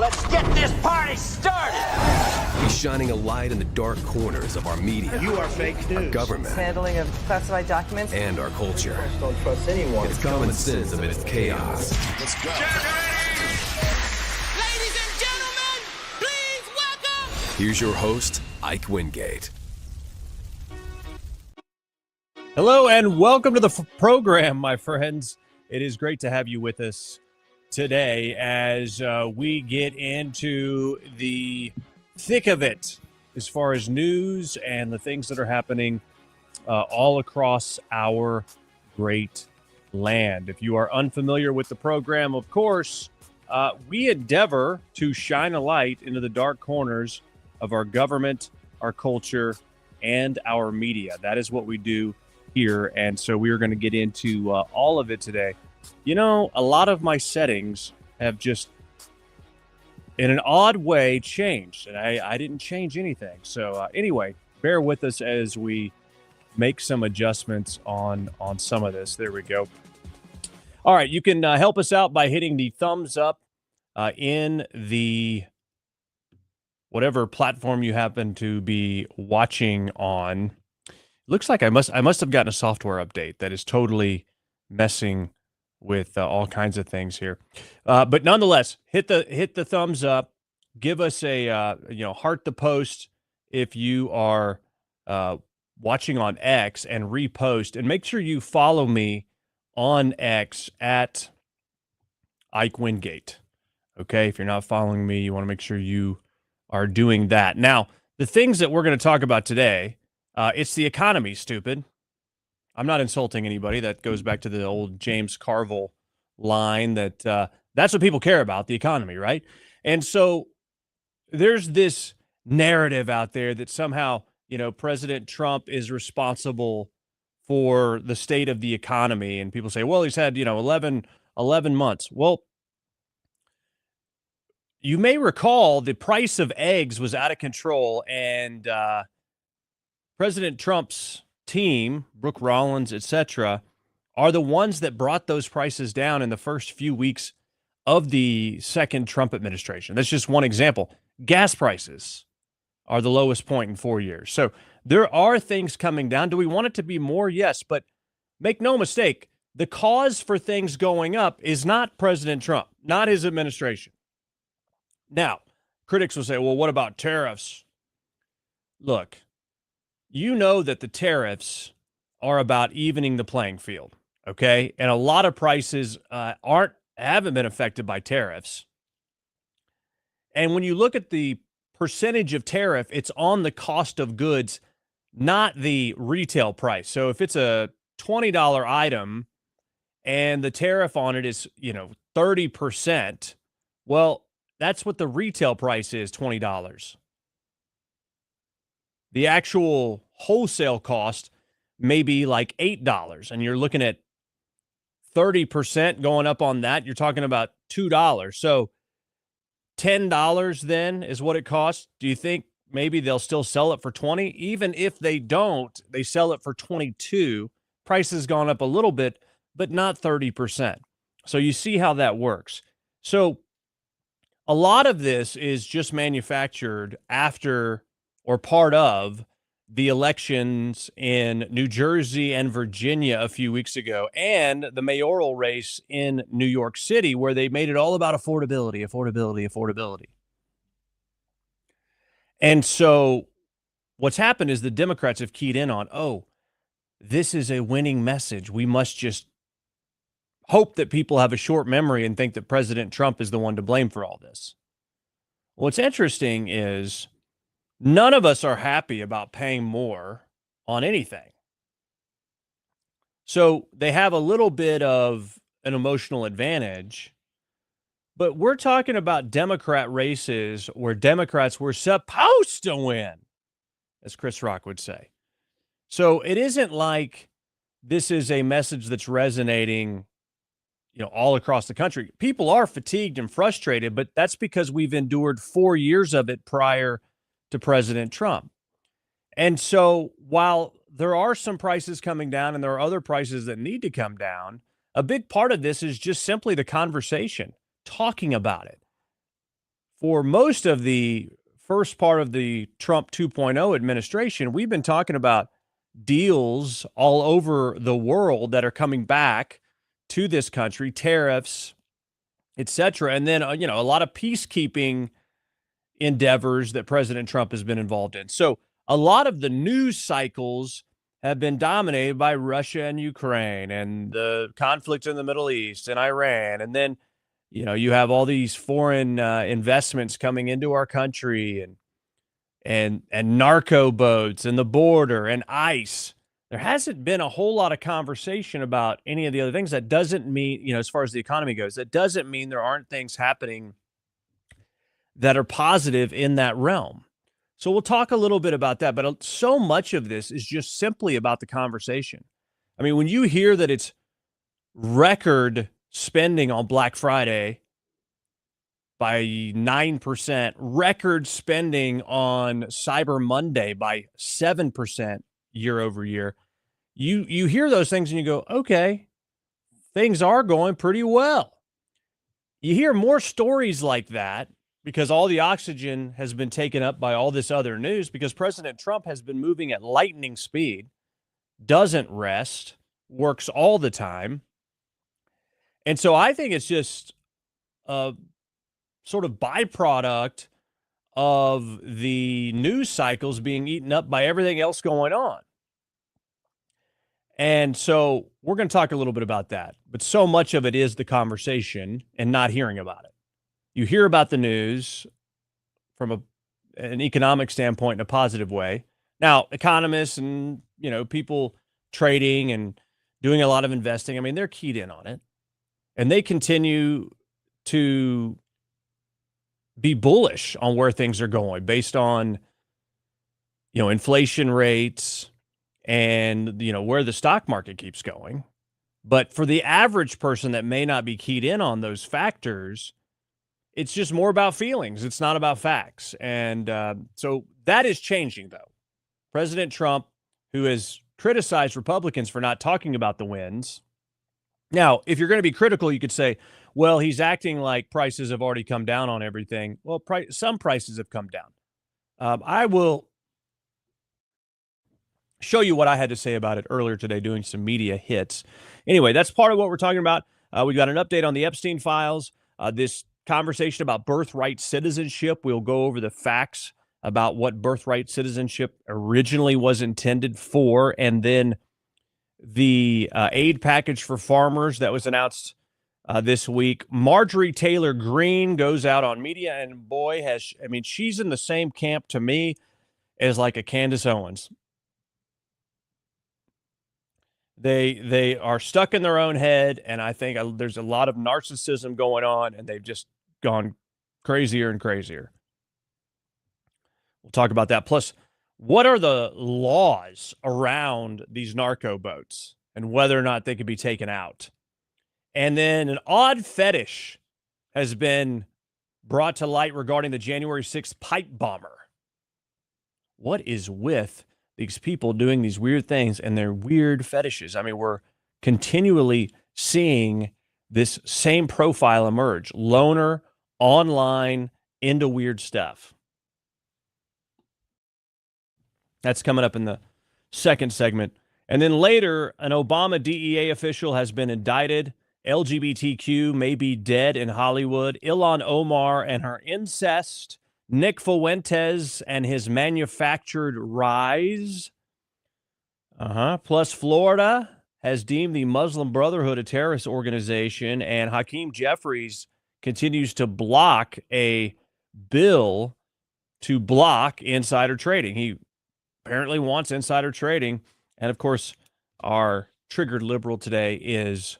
Let's get this party started! He's shining a light in the dark corners of our media. You are fake news. Our government. Handling of classified documents. And our culture. Don't trust anyone. It's common sense amidst chaos. Let's go. Ladies and gentlemen, please welcome... Here's your host, Ike Wingate. Hello and welcome to the program, my friends. It is great to have you with us today as we get into the thick of it as far as news and the things that are happening all across our great land. If you are unfamiliar with the program, of course, we endeavor to shine a light into the dark corners of our government, our culture, and our media. That is what we do here, and so we are going to get into all of it today. You know, a lot of my settings have just, in an odd way, changed, and I didn't change anything. So anyway, bear with us as we make some adjustments on some of this. There we go. All right, you can help us out by hitting the thumbs up in the whatever platform you happen to be watching on. Looks like I must have gotten a software update that is totally messing with all kinds of things here. But nonetheless, hit the thumbs up. Give us a heart the post if you are watching on X, and repost, and make sure you follow me on X at Ike Wingate. Okay, if you're not following me, you want to make sure you are doing that. Now, the things that we're going to talk about today. It's the economy, stupid. I'm not insulting anybody. That goes back to the old James Carville line that that's what people care about, the economy, right? And so there's this narrative out there that somehow, President Trump is responsible for the state of the economy. And people say, well, he's had, 11 months. Well, you may recall the price of eggs was out of control, and President Trump's team, Brooke Rollins, etc., are the ones that brought those prices down in the first few weeks of the second Trump administration. That's just one example. Gas prices are the lowest point in 4 years. So there are things coming down. Do we want it to be more? Yes, but make no mistake, the cause for things going up is not President Trump, not his administration. Now, critics will say, well, what about tariffs? Look, you know that the tariffs are about evening the playing field, okay? And a lot of prices haven't been affected by tariffs. And when you look at the percentage of tariff, it's on the cost of goods, not the retail price. So if it's a $20 item and the tariff on it is, 30%, well, that's what the retail price is, $20. The actual wholesale cost may be like $8, and you're looking at 30% going up on that. You're talking about $2. So $10 then is what it costs. Do you think maybe they'll still sell it for $20? Even if they don't, they sell it for $22. Price has gone up a little bit, but not 30%. So you see how that works. So a lot of this is just manufactured after or part of the elections in New Jersey and Virginia a few weeks ago, and the mayoral race in New York City, where they made it all about affordability. And so what's happened is the Democrats have keyed in on, this is a winning message. We must just hope that people have a short memory and think that President Trump is the one to blame for all this. What's interesting is none of us are happy about paying more on anything. So they have a little bit of an emotional advantage, but we're talking about Democrat races where Democrats were supposed to win, as Chris Rock would say. So it isn't like this is a message that's resonating, all across the country. People are fatigued and frustrated, but that's because we've endured 4 years of it prior to President Trump. And so while there are some prices coming down and there are other prices that need to come down, a big part of this is just simply the conversation, talking about it. for most of the first part of the Trump 2.0 administration, we've been talking about deals all over the world that are coming back to this country, tariffs, etc. And then, a lot of peacekeeping endeavors that President Trump has been involved in. So a lot of the news cycles have been dominated by Russia and Ukraine and the conflict in the Middle East and Iran. And then, you have all these foreign investments coming into our country and narco boats and the border and ICE. There hasn't been a whole lot of conversation about any of the other things. That doesn't mean, as far as the economy goes, that doesn't mean there aren't things happening that are positive in that realm. So we'll talk a little bit about that, but so much of this is just simply about the conversation. I mean, when you hear that it's record spending on Black Friday by 9%, record spending on Cyber Monday by 7% year over year, you hear those things and you go, okay, things are going pretty well. You hear more stories like that because all the oxygen has been taken up by all this other news, because President Trump has been moving at lightning speed, doesn't rest, works all the time. And so I think it's just a sort of byproduct of the news cycles being eaten up by everything else going on. And so we're going to talk a little bit about that. But so much of it is the conversation and not hearing about it. You hear about the news from an economic standpoint in a positive way. Now, economists and, people trading and doing a lot of investing, I mean, they're keyed in on it. And they continue to be bullish on where things are going based on, inflation rates and, where the stock market keeps going. But for the average person that may not be keyed in on those factors, it's just more about feelings. It's not about facts. And so that is changing, though. President Trump, who has criticized Republicans for not talking about the wins. Now, if you're going to be critical, you could say, well, he's acting like prices have already come down on everything. Well, some prices have come down. I will show you what I had to say about it earlier today, doing some media hits. Anyway, that's part of what we're talking about. We got an update on the Epstein files. This conversation about birthright citizenship. We'll go over the facts about what birthright citizenship originally was intended for, and then the aid package for farmers that was announced this week. Marjorie Taylor Greene goes out on media, and boy, she's in the same camp to me as like a Candace Owens. They are stuck in their own head, and I think there's a lot of narcissism going on, and they've just gone crazier and crazier. We'll talk about that. Plus, what are the laws around these narco boats and whether or not they can be taken out? And then an odd fetish has been brought to light regarding the January 6th pipe bomber. What is with these people doing these weird things and their weird fetishes? I mean, we're continually seeing this same profile emerge. Loner, online, into weird stuff. That's coming up in the second segment. And then later, an Obama DEA official has been indicted. LGBTQ may be dead in Hollywood. Ilhan Omar and her incest. Nick Fuentes and his manufactured rise. Plus, Florida has deemed the Muslim Brotherhood a terrorist organization, and Hakeem Jeffries continues to block a bill to block insider trading. He apparently wants insider trading. And, of course, our triggered liberal today is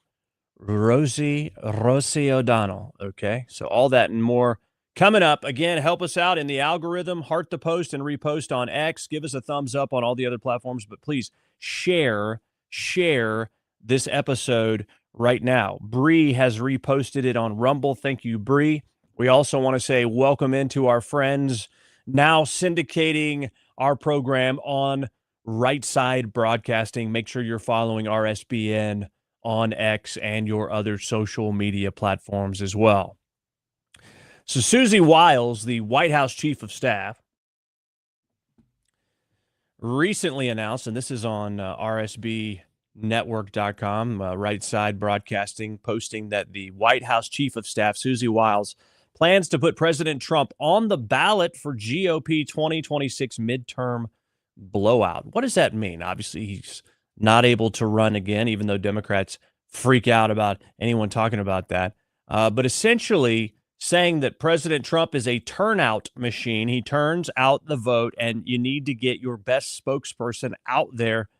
Rosie O'Donnell. Okay, so all that and more coming up. Again, help us out in the algorithm. Heart the post and repost on X. Give us a thumbs up on all the other platforms. But please share this episode right now. Bree has reposted it on Rumble. Thank you, Bree. We also want to say welcome into our friends now syndicating our program on Right Side Broadcasting. Make sure you're following RSBN on X and your other social media platforms as well. So Susie Wiles, the White House chief of staff, recently announced, and this is on rsbnetwork.com, Right Side Broadcasting, posting that the White House chief of staff, Susie Wiles, plans to put President Trump on the ballot for GOP 2026 midterm blowout. What does that mean? Obviously, he's not able to run again, even though Democrats freak out about anyone talking about that. But essentially saying that President Trump is a turnout machine. He turns out the vote, and you need to get your best spokesperson out there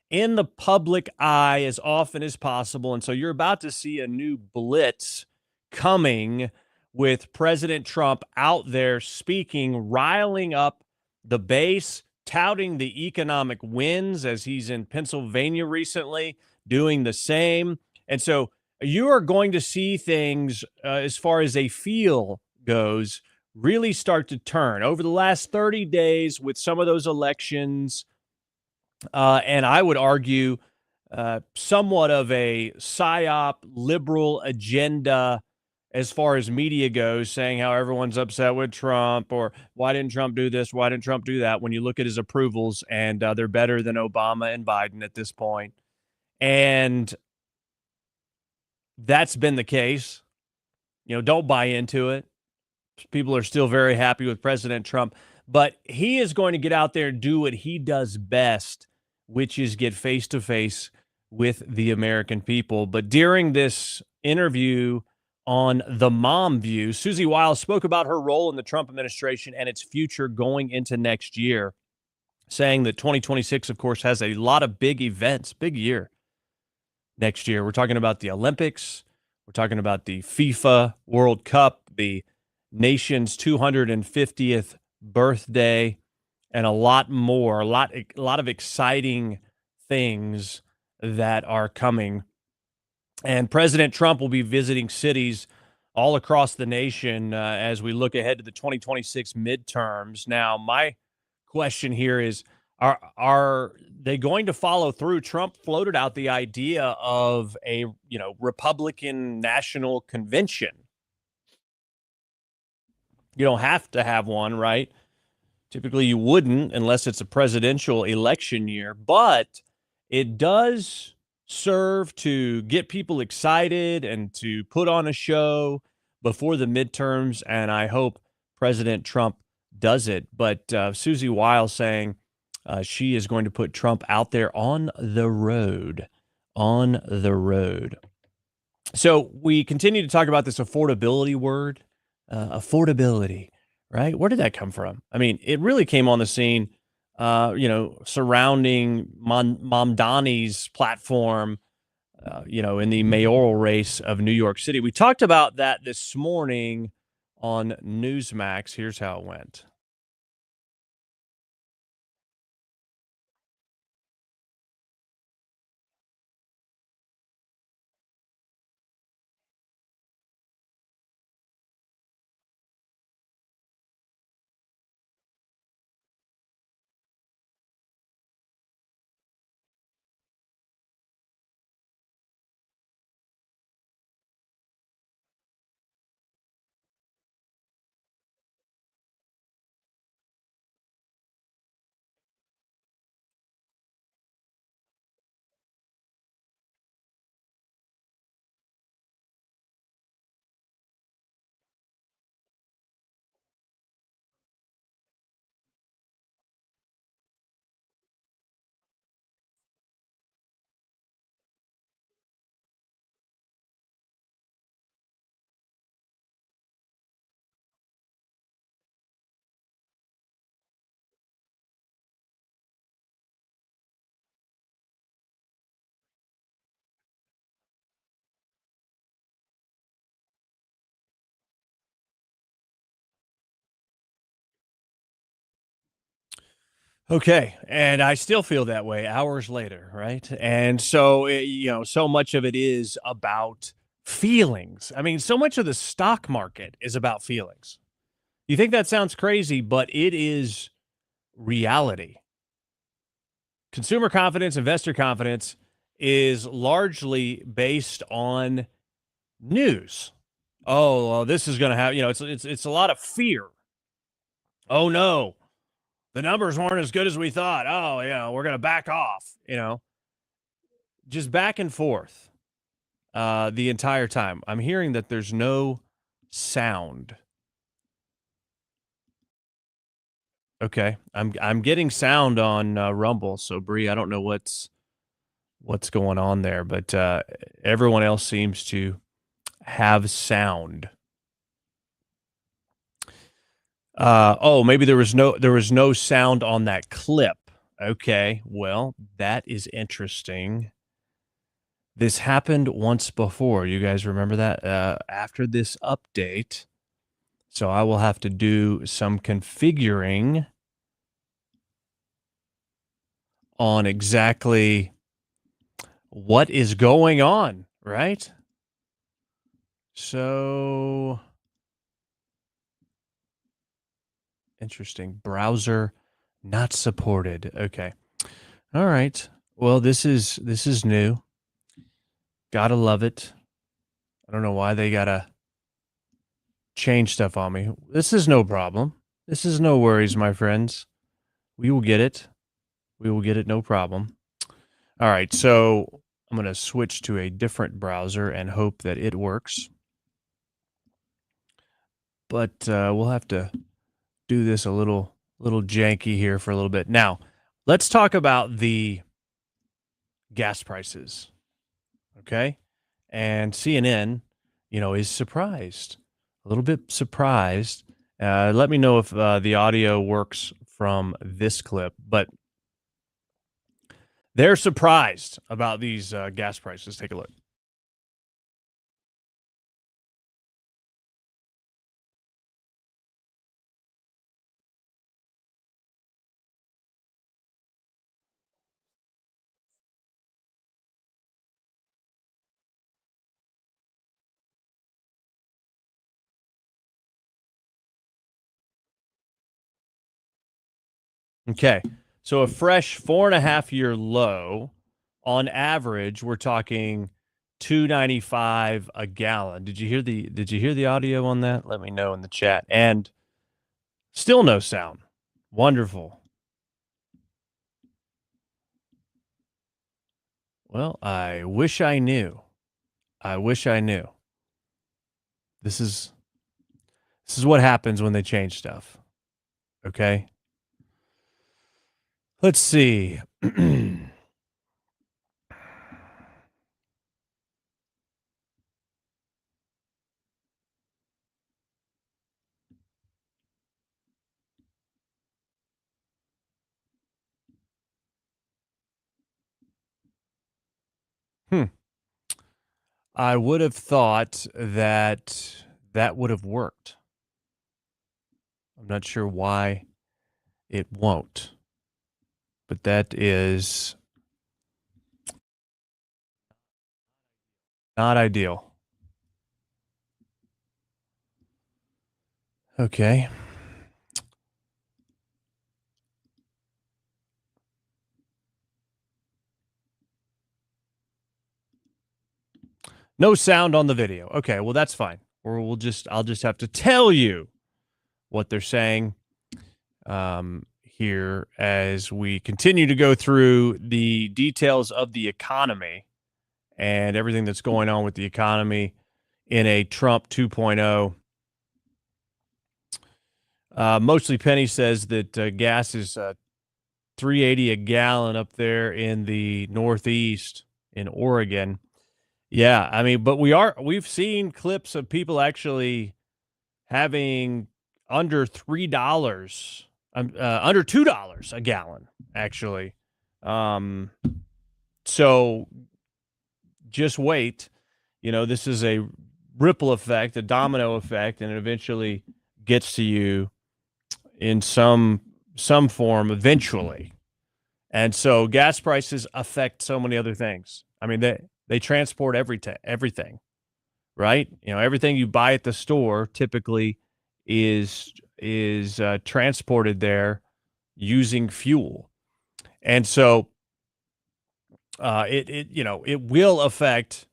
in the public eye as often as possible. And so you're about to see a new blitz coming with President Trump out there speaking, riling up the base, touting the economic wins as he's in Pennsylvania recently, doing the same. And so you are going to see things as far as a feel goes really start to turn over the last 30 days with some of those elections. And I would argue somewhat of a PSYOP liberal agenda as far as media goes, saying how everyone's upset with Trump or why didn't Trump do this? Why didn't Trump do that? When you look at his approvals, and they're better than Obama and Biden at this point. And that's been the case. Don't buy into it. People are still very happy with President Trump, but he is going to get out there and do what he does best, which is get face to face with the American people. But during this interview on The Mom View, Susie Wiles spoke about her role in the Trump administration and its future going into next year, saying that 2026, of course, has a lot of big events, big year next year. We're talking about the Olympics. We're talking about the FIFA World Cup, the nation's 250th birthday, and a lot more, a lot of exciting things that are coming. And President Trump will be visiting cities all across the nation as we look ahead to the 2026 midterms. Now, my question here is, are they going to follow through? Trump floated out the idea of a Republican National Convention. You don't have to have one, right? Typically, you wouldn't unless it's a presidential election year, but it does serve to get people excited and to put on a show before the midterms, and I hope President Trump does it. But Susie Wiles saying she is going to put Trump out there on the road. So we continue to talk about this affordability word, affordability, right? Where did that come from? I mean, it really came on the scene, surrounding Mamdani's platform, in the mayoral race of New York City. We talked about that this morning on Newsmax. Here's how it went. Okay, and I still feel that way hours later, right? And so, so much of it is about feelings. I mean, so much of the stock market is about feelings. You think that sounds crazy, but it is reality. Consumer confidence, investor confidence is largely based on news, oh, well, this is going to have, it's a lot of fear. Oh no, the numbers weren't as good as we thought. Oh, we're going to back off, just back and forth the entire time. I'm hearing that there's no sound. Okay, I'm getting sound on Rumble. So Bree, I don't know what's going on there, but everyone else seems to have sound. Oh, maybe there was no sound on that clip. Okay, well, that is interesting. This happened once before. You guys remember that? After this update, so I will have to do some configuring on exactly what is going on, right? So interesting. Browser not supported. Okay. All right. Well, this is new. Gotta love it. I don't know why they gotta change stuff on me. This is no problem. This is no worries, my friends. We will get it. We will get it, no problem. All right, so I'm gonna switch to a different browser and hope that it works. But we'll have to do this a little janky here for a little bit. Now, let's talk about the gas prices. Okay? And CNN, is surprised. A little bit surprised. Let me know if the audio works from this clip, but they're surprised about these gas prices. Take a look. Okay. So a fresh 4.5 year low, on average, we're talking $2.95 a gallon. Did you hear the audio on that? Let me know in the chat. And still no sound. Wonderful. Well, I wish I knew. I wish I knew. This is what happens when they change stuff. Okay? Let's see. I would have thought that would have worked. I'm not sure why it won't. But that is not ideal. Okay. No sound on the video. Okay, well that's fine. Or I'll just have to tell you what they're saying here as we continue to go through the details of the economy and everything that's going on with the economy in a Trump 2.0. Mostly Penny says that gas is $3.80 a gallon up there in the Northeast in Oregon. Yeah, I mean, but we've seen clips of people actually having under $3, under $2 a gallon, actually. So just wait. This is a ripple effect, a domino effect, and it eventually gets to you in some form eventually. And so gas prices affect so many other things. I mean, they transport everything, right? Everything you buy at the store typically is transported there using fuel. And so it will affect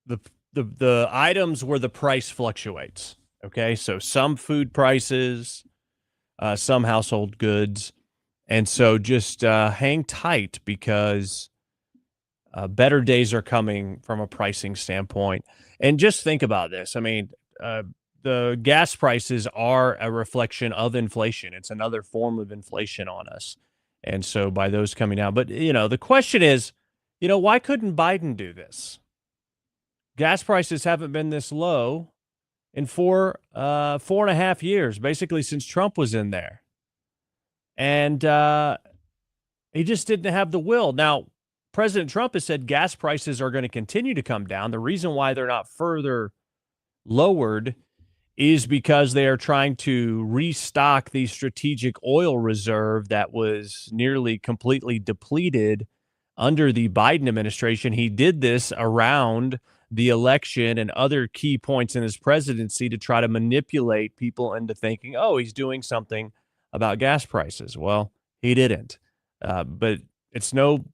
the the items where the price fluctuates. Okay, so some food prices, some household goods, and so just hang tight because better days are coming from a pricing standpoint. And just think about this. I mean, the gas prices are a reflection of inflation. It's another form of inflation on us. And so by those coming down, but the question is, why couldn't Biden do this? Gas prices haven't been this low in 4.5 years, basically since Trump was in there. And he just didn't have the will. Now, President Trump has said gas prices are going to continue to come down. The reason why they're not further lowered is because they are trying to restock the strategic oil reserve that was nearly completely depleted under the Biden administration. He did this around the election and other key points in his presidency to try to manipulate people into thinking, oh, he's doing something about gas prices. Well, he didn't. But it's no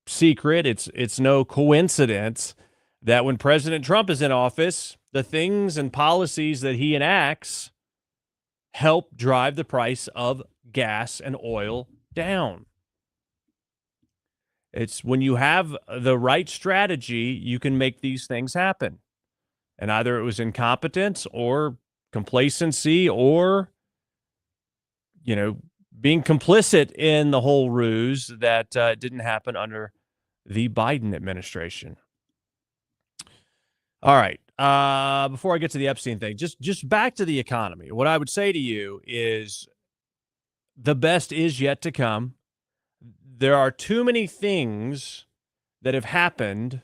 secret. It's no coincidence that when President Trump is in office, the things and policies that he enacts help drive the price of gas and oil down. It's when you have the right strategy, you can make these things happen. And either it was incompetence or complacency or, being complicit in the whole ruse that didn't happen under the Biden administration. All right. Before I get to the Epstein thing, just back to the economy. What I would say to you is the best is yet to come. There are too many things that have happened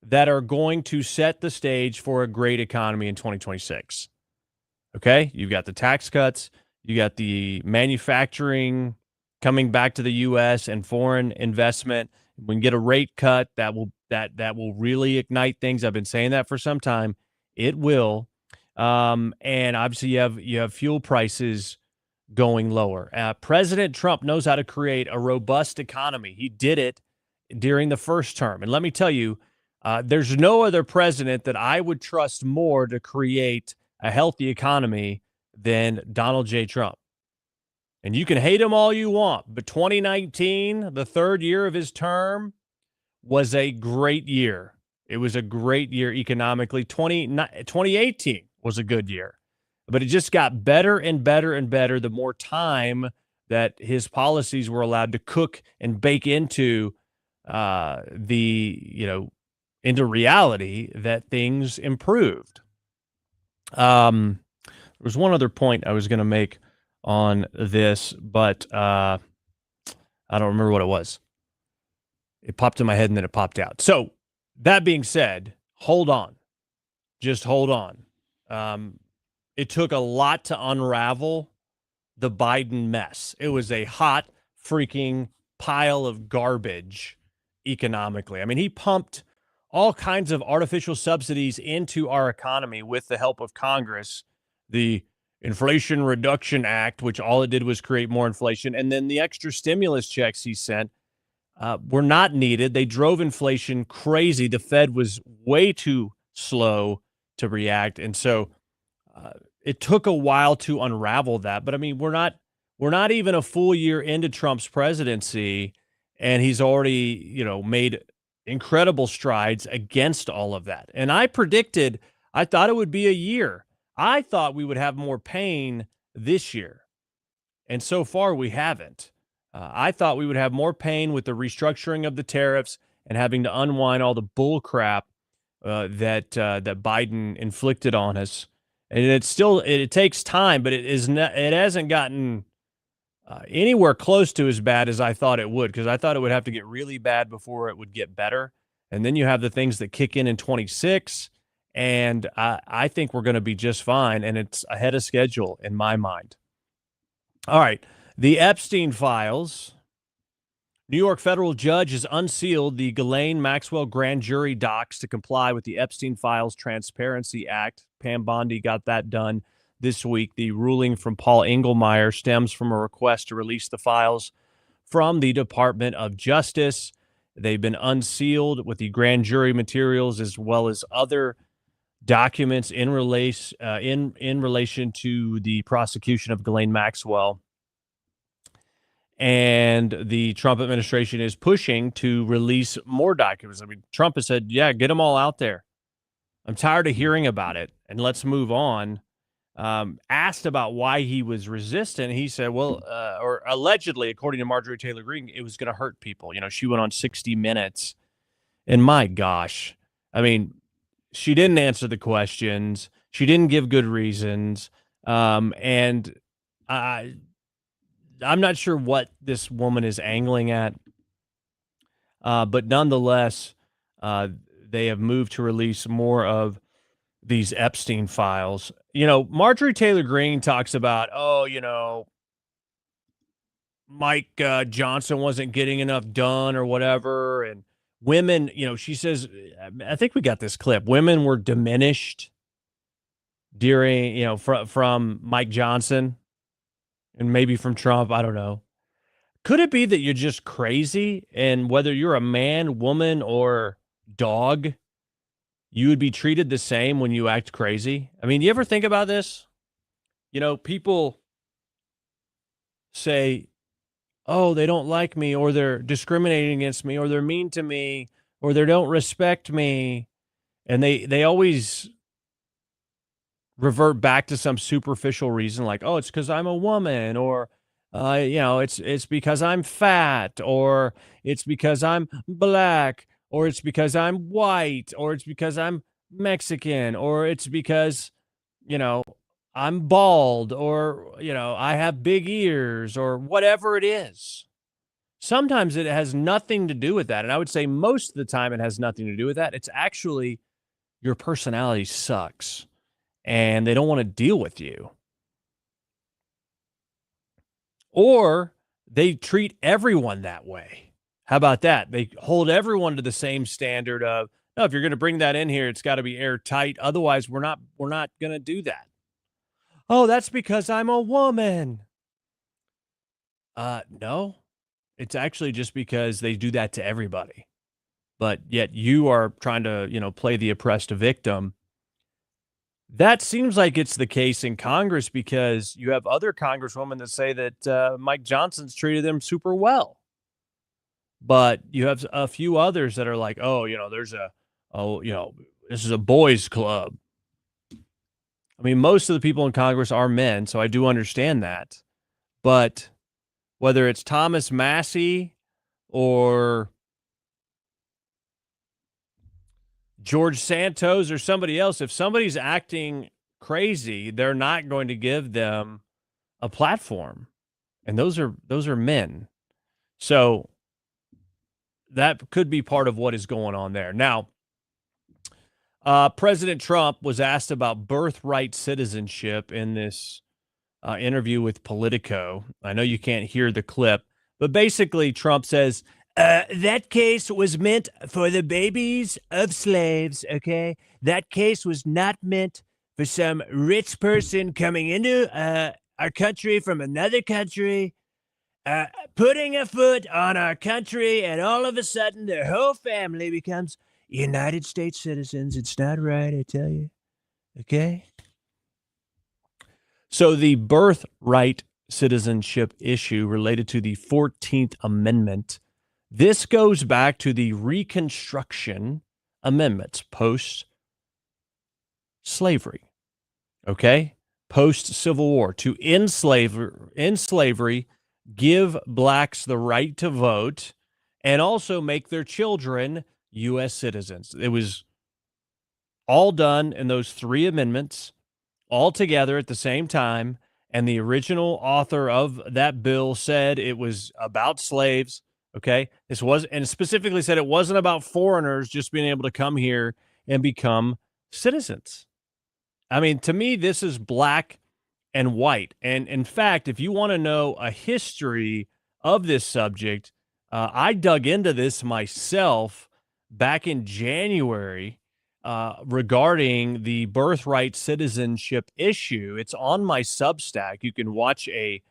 that are going to set the stage for a great economy in 2026. Okay? You've got the tax cuts. You got the manufacturing coming back to the U.S. and foreign investment. We can get a rate cut that will really ignite things. I've been saying that for some time. It will. And obviously you have fuel prices going lower. President Trump knows how to create a robust economy. He did it during the first term. And let me tell you, there's no other president that I would trust more to create a healthy economy than Donald J. Trump. And you can hate him all you want, but 2019, the third year of his term, was a great year. It was a great year economically. 2018 was a good year, but it just got better and better and better the more time that his policies were allowed to cook and bake into into reality, that things improved. There was one other point I was going to make on this, but I don't remember what it was. It popped in my head and then it popped out. So that being said, hold on. Just hold on. It took a lot to unravel the Biden mess. It was a hot freaking pile of garbage economically. I mean, he pumped all kinds of artificial subsidies into our economy with the help of Congress. The Inflation Reduction Act, which all it did was create more inflation. And then the extra stimulus checks he sent were not needed. They drove inflation crazy. The Fed was way too slow to react. And so it took a while to unravel that. But I mean, we're not even a full year into Trump's presidency, and he's already, made incredible strides against all of that. And I thought it would be a year. I thought we would have more pain this year. And so far we haven't. I thought we would have more pain with the restructuring of the tariffs and having to unwind all the bull crap that Biden inflicted on us. And it takes time, but it hasn't gotten anywhere close to as bad as I thought it would, because I thought it would have to get really bad before it would get better. And then you have the things that kick in 26, and I think we're going to be just fine, and it's ahead of schedule in my mind. All right, the Epstein files. New York federal judge has unsealed the Ghislaine Maxwell grand jury docs to comply with the Epstein Files Transparency Act. Pam Bondi got that done this week. The ruling from Paul Engelmeyer stems from a request to release the files from the Department of Justice. They've been unsealed with the grand jury materials as well as other documents in relation to the prosecution of Ghislaine Maxwell. And the Trump administration is pushing to release more documents. I mean, Trump has said, yeah, get them all out there. I'm tired of hearing about it, and let's move on. Asked about why he was resistant, he said, well, or allegedly, according to Marjorie Taylor Greene, it was going to hurt people. You know, she went on 60 Minutes, and my gosh, I mean, she didn't answer the questions. She didn't give good reasons. And I'm not sure what this woman is angling at. But nonetheless, they have moved to release more of these Epstein files. You know, Marjorie Taylor Greene talks about, Mike Johnson wasn't getting enough done or whatever. And women, she says, I think we got this clip. Women were diminished during, from Mike Johnson and maybe from Trump. I don't know. Could it be that you're just crazy, and whether you're a man, woman, or dog, you would be treated the same when you act crazy? I mean, you ever think about this? People say, oh, they don't like me, or they're discriminating against me, or they're mean to me, or they don't respect me. And they always revert back to some superficial reason like, oh, it's because I'm a woman, or, it's because I'm fat, or it's because I'm black, or it's because I'm white, or it's because I'm Mexican, or it's because, I'm bald, or, I have big ears, or whatever it is. Sometimes it has nothing to do with that. And I would say most of the time it has nothing to do with that. It's actually your personality sucks and they don't want to deal with you. Or they treat everyone that way. How about that? They hold everyone to the same standard of, no, if you're going to bring that in here, it's got to be airtight. Otherwise, we're not going to do that. Oh, that's because I'm a woman. No, it's actually just because they do that to everybody. But yet you are trying to, play the oppressed victim. That seems like it's the case in Congress because you have other congresswomen that say that Mike Johnson's treated them super well. But you have a few others that are like, oh, this is a boys' club. I mean, most of the people in Congress are men, so I do understand that. But whether it's Thomas Massey or George Santos or somebody else, if somebody's acting crazy, they're not going to give them a platform. And those are men. So that could be part of what is going on there. Now, President Trump was asked about birthright citizenship in this interview with Politico. I know you can't hear the clip, but basically Trump says, that case was meant for the babies of slaves, okay? That case was not meant for some rich person coming into our country from another country, putting a foot on our country, and all of a sudden their whole family becomes United States citizens. It's not right, I tell you. Okay? So the birthright citizenship issue related to the 14th Amendment, this goes back to the Reconstruction Amendments post-slavery. Okay? Post-Civil War. To end slavery, give blacks the right to vote, and also make their children U.S. citizens. It was all done in those three amendments, all together at the same time, and the original author of that bill said it was about slaves, okay? And specifically said it wasn't about foreigners just being able to come here and become citizens. I mean, to me, this is black and white. And in fact, if you want to know a history of this subject, I dug into this myself back in January regarding the birthright citizenship issue. It's on my Substack. You can watch a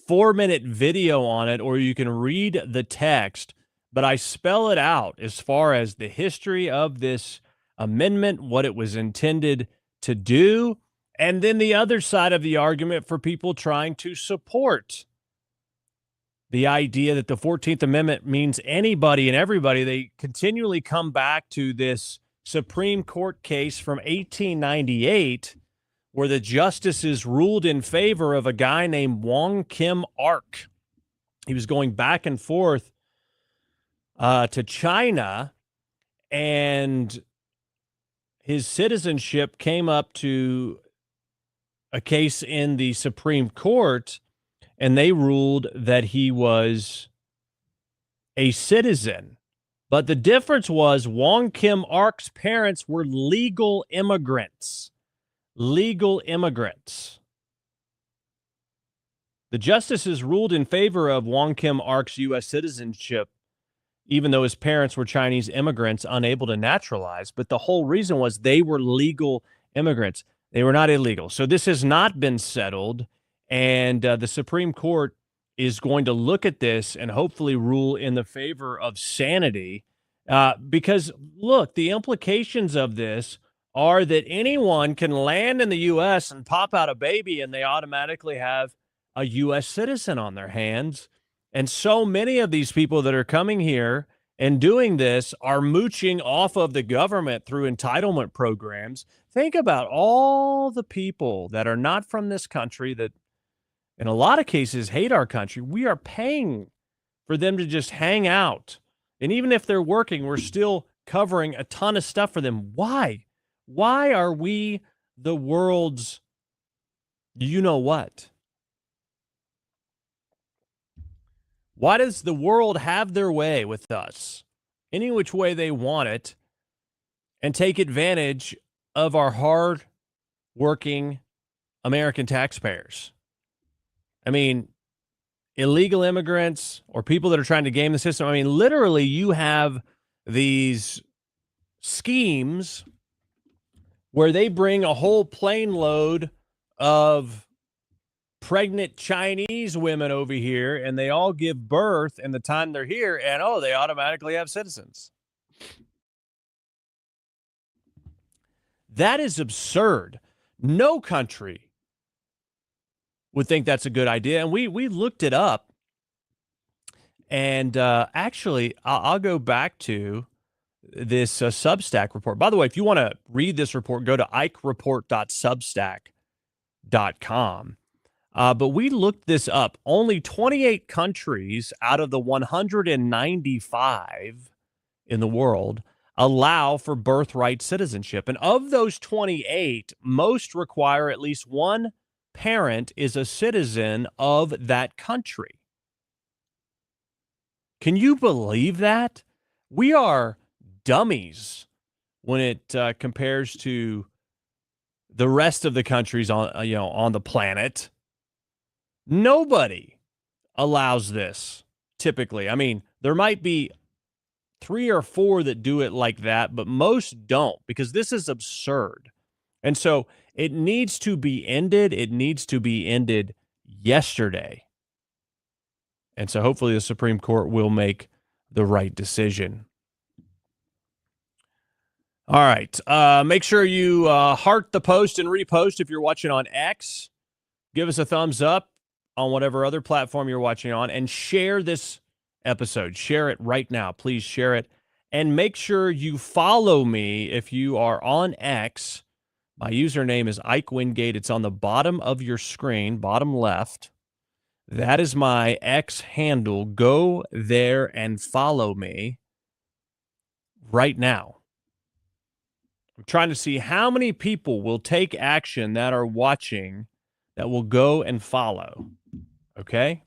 4-minute video on it, or you can read the text. but I spell it out as far as the history of this amendment, what it was intended to do, and then the other side of the argument for people trying to support the idea that the 14th Amendment means anybody and everybody. They continually come back to this Supreme Court case from 1898 where the justices ruled in favor of a guy named Wong Kim Ark. He was going back and forth to China, and his citizenship came up to a case in the Supreme Court, and they ruled that he was a citizen. But the difference was Wong Kim Ark's parents were legal immigrants. Legal immigrants. The justices ruled in favor of Wong Kim Ark's U.S. citizenship, even though his parents were Chinese immigrants unable to naturalize. But the whole reason was they were legal immigrants. They were not illegal. So this has not been settled. And the Supreme Court is going to look at this and hopefully rule in the favor of sanity. Because, look, the implications of this are that anyone can land in the U.S. and pop out a baby and they automatically have a U.S. citizen on their hands. And so many of these people that are coming here and doing this are mooching off of the government through entitlement programs. Think about all the people that are not from this country that in a lot of cases hate our country. We are paying for them to just hang out. And even if they're working, we're still covering a ton of stuff for them. Why? Why are we the world's you know what? Why does the world have their way with us, any which way they want it, and take advantage of our hard-working American taxpayers? I mean, illegal immigrants or people that are trying to game the system. I mean, literally, you have these schemes where they bring a whole plane load of pregnant Chinese women over here, and they all give birth in the time they're here, and they automatically have citizens. That is absurd. No country would think that's a good idea. And we looked it up. And actually, I'll go back to this Substack report. By the way, if you want to read this report, go to ikereport.substack.com. But we looked this up. Only 28 countries out of the 195 in the world allow for birthright citizenship. And of those 28, most require at least one parent is a citizen of that country. Can you believe that? We are dummies when it compares to the rest of the countries on the planet. Nobody allows this typically. I mean, there might be 3 or 4 that do it like that, but most don't, because this is absurd. And so it needs to be ended. It needs to be ended yesterday. And so hopefully the Supreme Court will make the right decision. All right. Make sure you heart the post and repost if you're watching on X. Give us a thumbs up on whatever other platform you're watching on, and share this episode. Share it right now. Please share it. And make sure you follow me if you are on X. My username is Ike Wingate. It's on the bottom of your screen, bottom left. That is my X handle. Go there and follow me right now. I'm trying to see how many people will take action that are watching that will go and follow. Okay?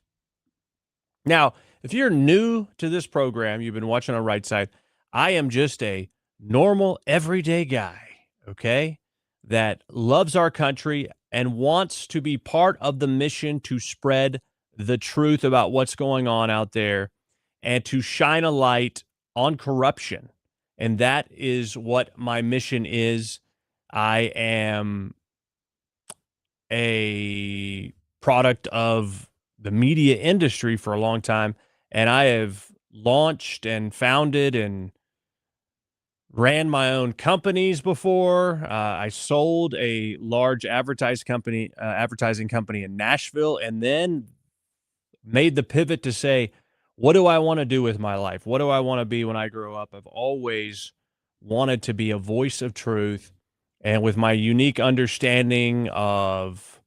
Now, if you're new to this program, you've been watching on Right Side, I am just a normal, everyday guy, okay, that loves our country and wants to be part of the mission to spread the truth about what's going on out there and to shine a light on corruption. And that is what my mission is. I am a product of the media industry for a long time, and I have launched and founded and ran my own companies before. I sold a large advertising company in Nashville, and then made the pivot to say, what do I want to do with my life? What do I want to be when I grow up? I've always wanted to be a voice of truth. And with my unique understanding of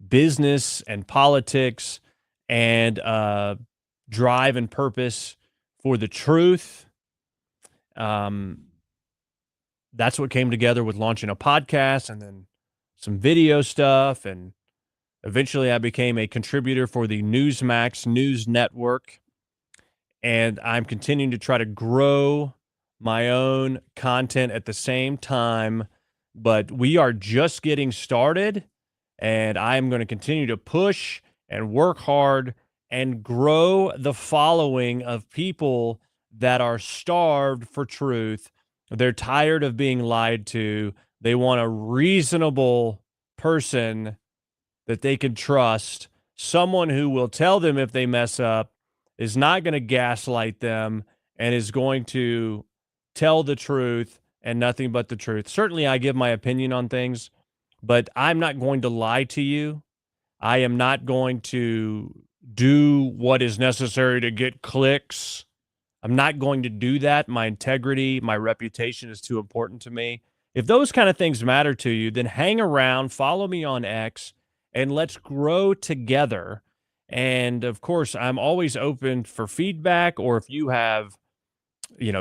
business and politics and drive and purpose for the truth, that's what came together with launching a podcast and then some video stuff. And eventually I became a contributor for the Newsmax News Network. And I'm continuing to try to grow my own content at the same time. But we are just getting started. And I'm going to continue to push and work hard and grow the following of people that are starved for truth. They're tired of being lied to. They want a reasonable person that they can trust, someone who will tell them if they mess up, is not going to gaslight them, and is going to tell the truth and nothing but the truth. Certainly, I give my opinion on things, but I'm not going to lie to you. I am not going to do what is necessary to get clicks. I'm not going to do that. My integrity, my reputation is too important to me. If those kind of things matter to you, then hang around, follow me on X, and let's grow together. And of course, I'm always open for feedback, or if you have,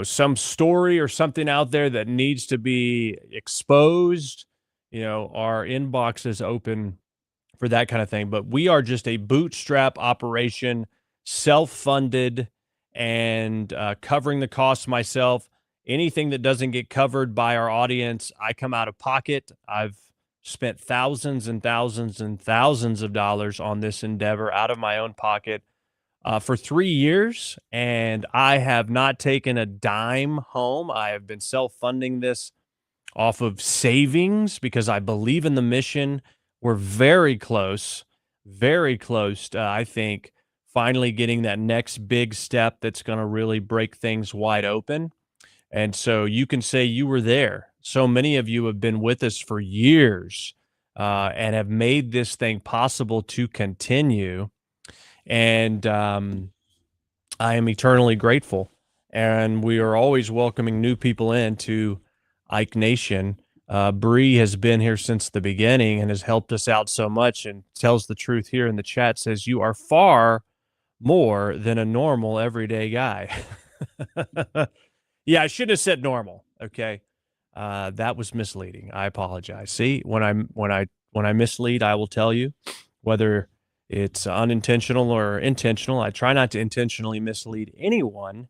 some story or something out there that needs to be exposed, our inbox is open for that kind of thing. But we are just a bootstrap operation, self-funded, and covering the costs myself. Anything that doesn't get covered by our audience, I come out of pocket. I've spent thousands and thousands and thousands of dollars on this endeavor out of my own pocket for 3 years, and I have not taken a dime home. I have been self-funding this off of savings because I believe in the mission. We're very close, I think, finally getting that next big step that's going to really break things wide open. And so you can say you were there. So many of you have been with us for years and have made this thing possible to continue. And I am eternally grateful. And we are always welcoming new people into Ike Nation. Bree has been here since the beginning and has helped us out so much, and tells the truth here in the chat, says you are far more than a normal everyday guy. Yeah, I shouldn't have said normal. Okay. That was misleading. I apologize. See, when I mislead, I will tell you, whether it's unintentional or intentional. I try not to intentionally mislead anyone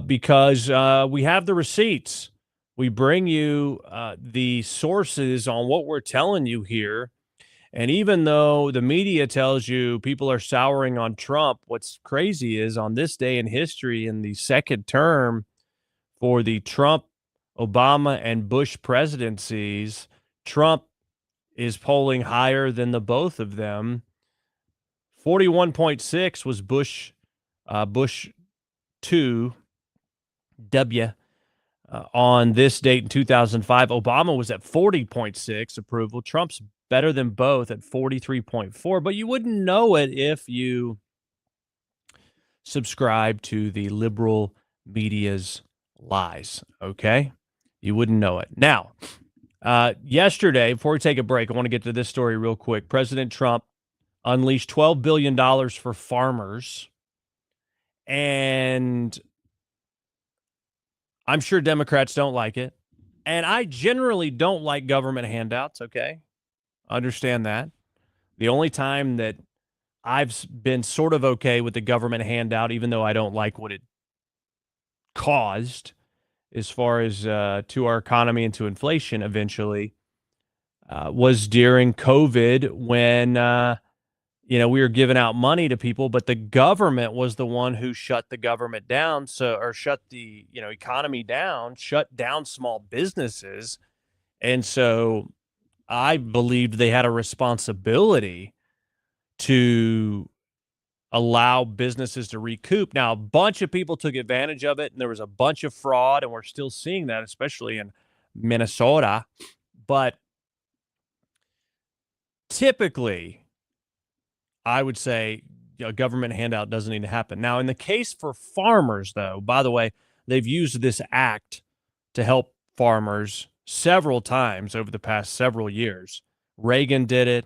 because we have the receipts. We bring you the sources on what we're telling you here. And even though the media tells you people are souring on Trump, what's crazy is on this day in history, in the second term for the Trump, Obama, and Bush presidencies, Trump is polling higher than the both of them. 41.6 was Bush 2 W on this date in 2005. Obama was at 40.6 approval. Trump's better than both at 43.4, but you wouldn't know it if you subscribe to the liberal media's lies, okay? You wouldn't know it. Now, yesterday, before we take a break, I want to get to this story real quick. President Trump unleashed $12 billion for farmers, and I'm sure Democrats don't like it. And I generally don't like government handouts, okay? Understand that. The only time that I've been sort of okay with the government handout, even though I don't like what it caused as far as to our economy and to inflation eventually, was during COVID when, we were giving out money to people, but the government was the one who shut the government down. Or shut the, economy down, shut down small businesses. And so I believed they had a responsibility to allow businesses to recoup. Now, a bunch of people took advantage of it, and there was a bunch of fraud, and we're still seeing that, especially in Minnesota. But typically, I would say a government handout doesn't need to happen. Now, in the case for farmers, though, by the way, they've used this act to help farmers several times over the past several years. Reagan did it.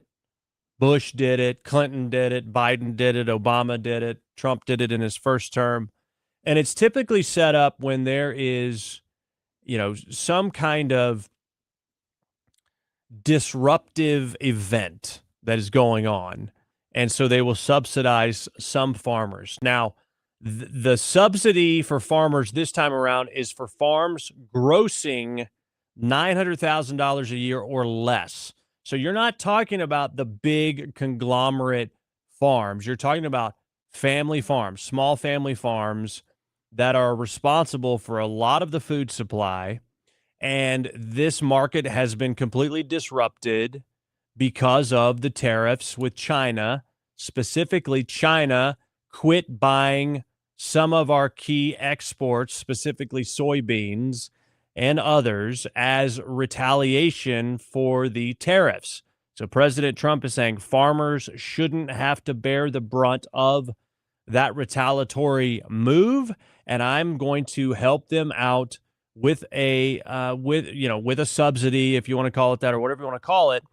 Bush did it. Clinton did it. Biden did it. Obama did it. Trump did it in his first term. And it's typically set up when there is, some kind of disruptive event that is going on. And so they will subsidize some farmers. Now, the subsidy for farmers this time around is for farms grossing $900,000 a year or less. So you're not talking about the big conglomerate farms. You're talking about family farms, small family farms that are responsible for a lot of the food supply. And this market has been completely disrupted because of the tariffs with China. Specifically, China quit buying some of our key exports, specifically soybeans and others, as retaliation for the tariffs. So President Trump is saying farmers shouldn't have to bear the brunt of that retaliatory move, and I'm going to help them out with a subsidy, if you want to call it that, or whatever you want to call it,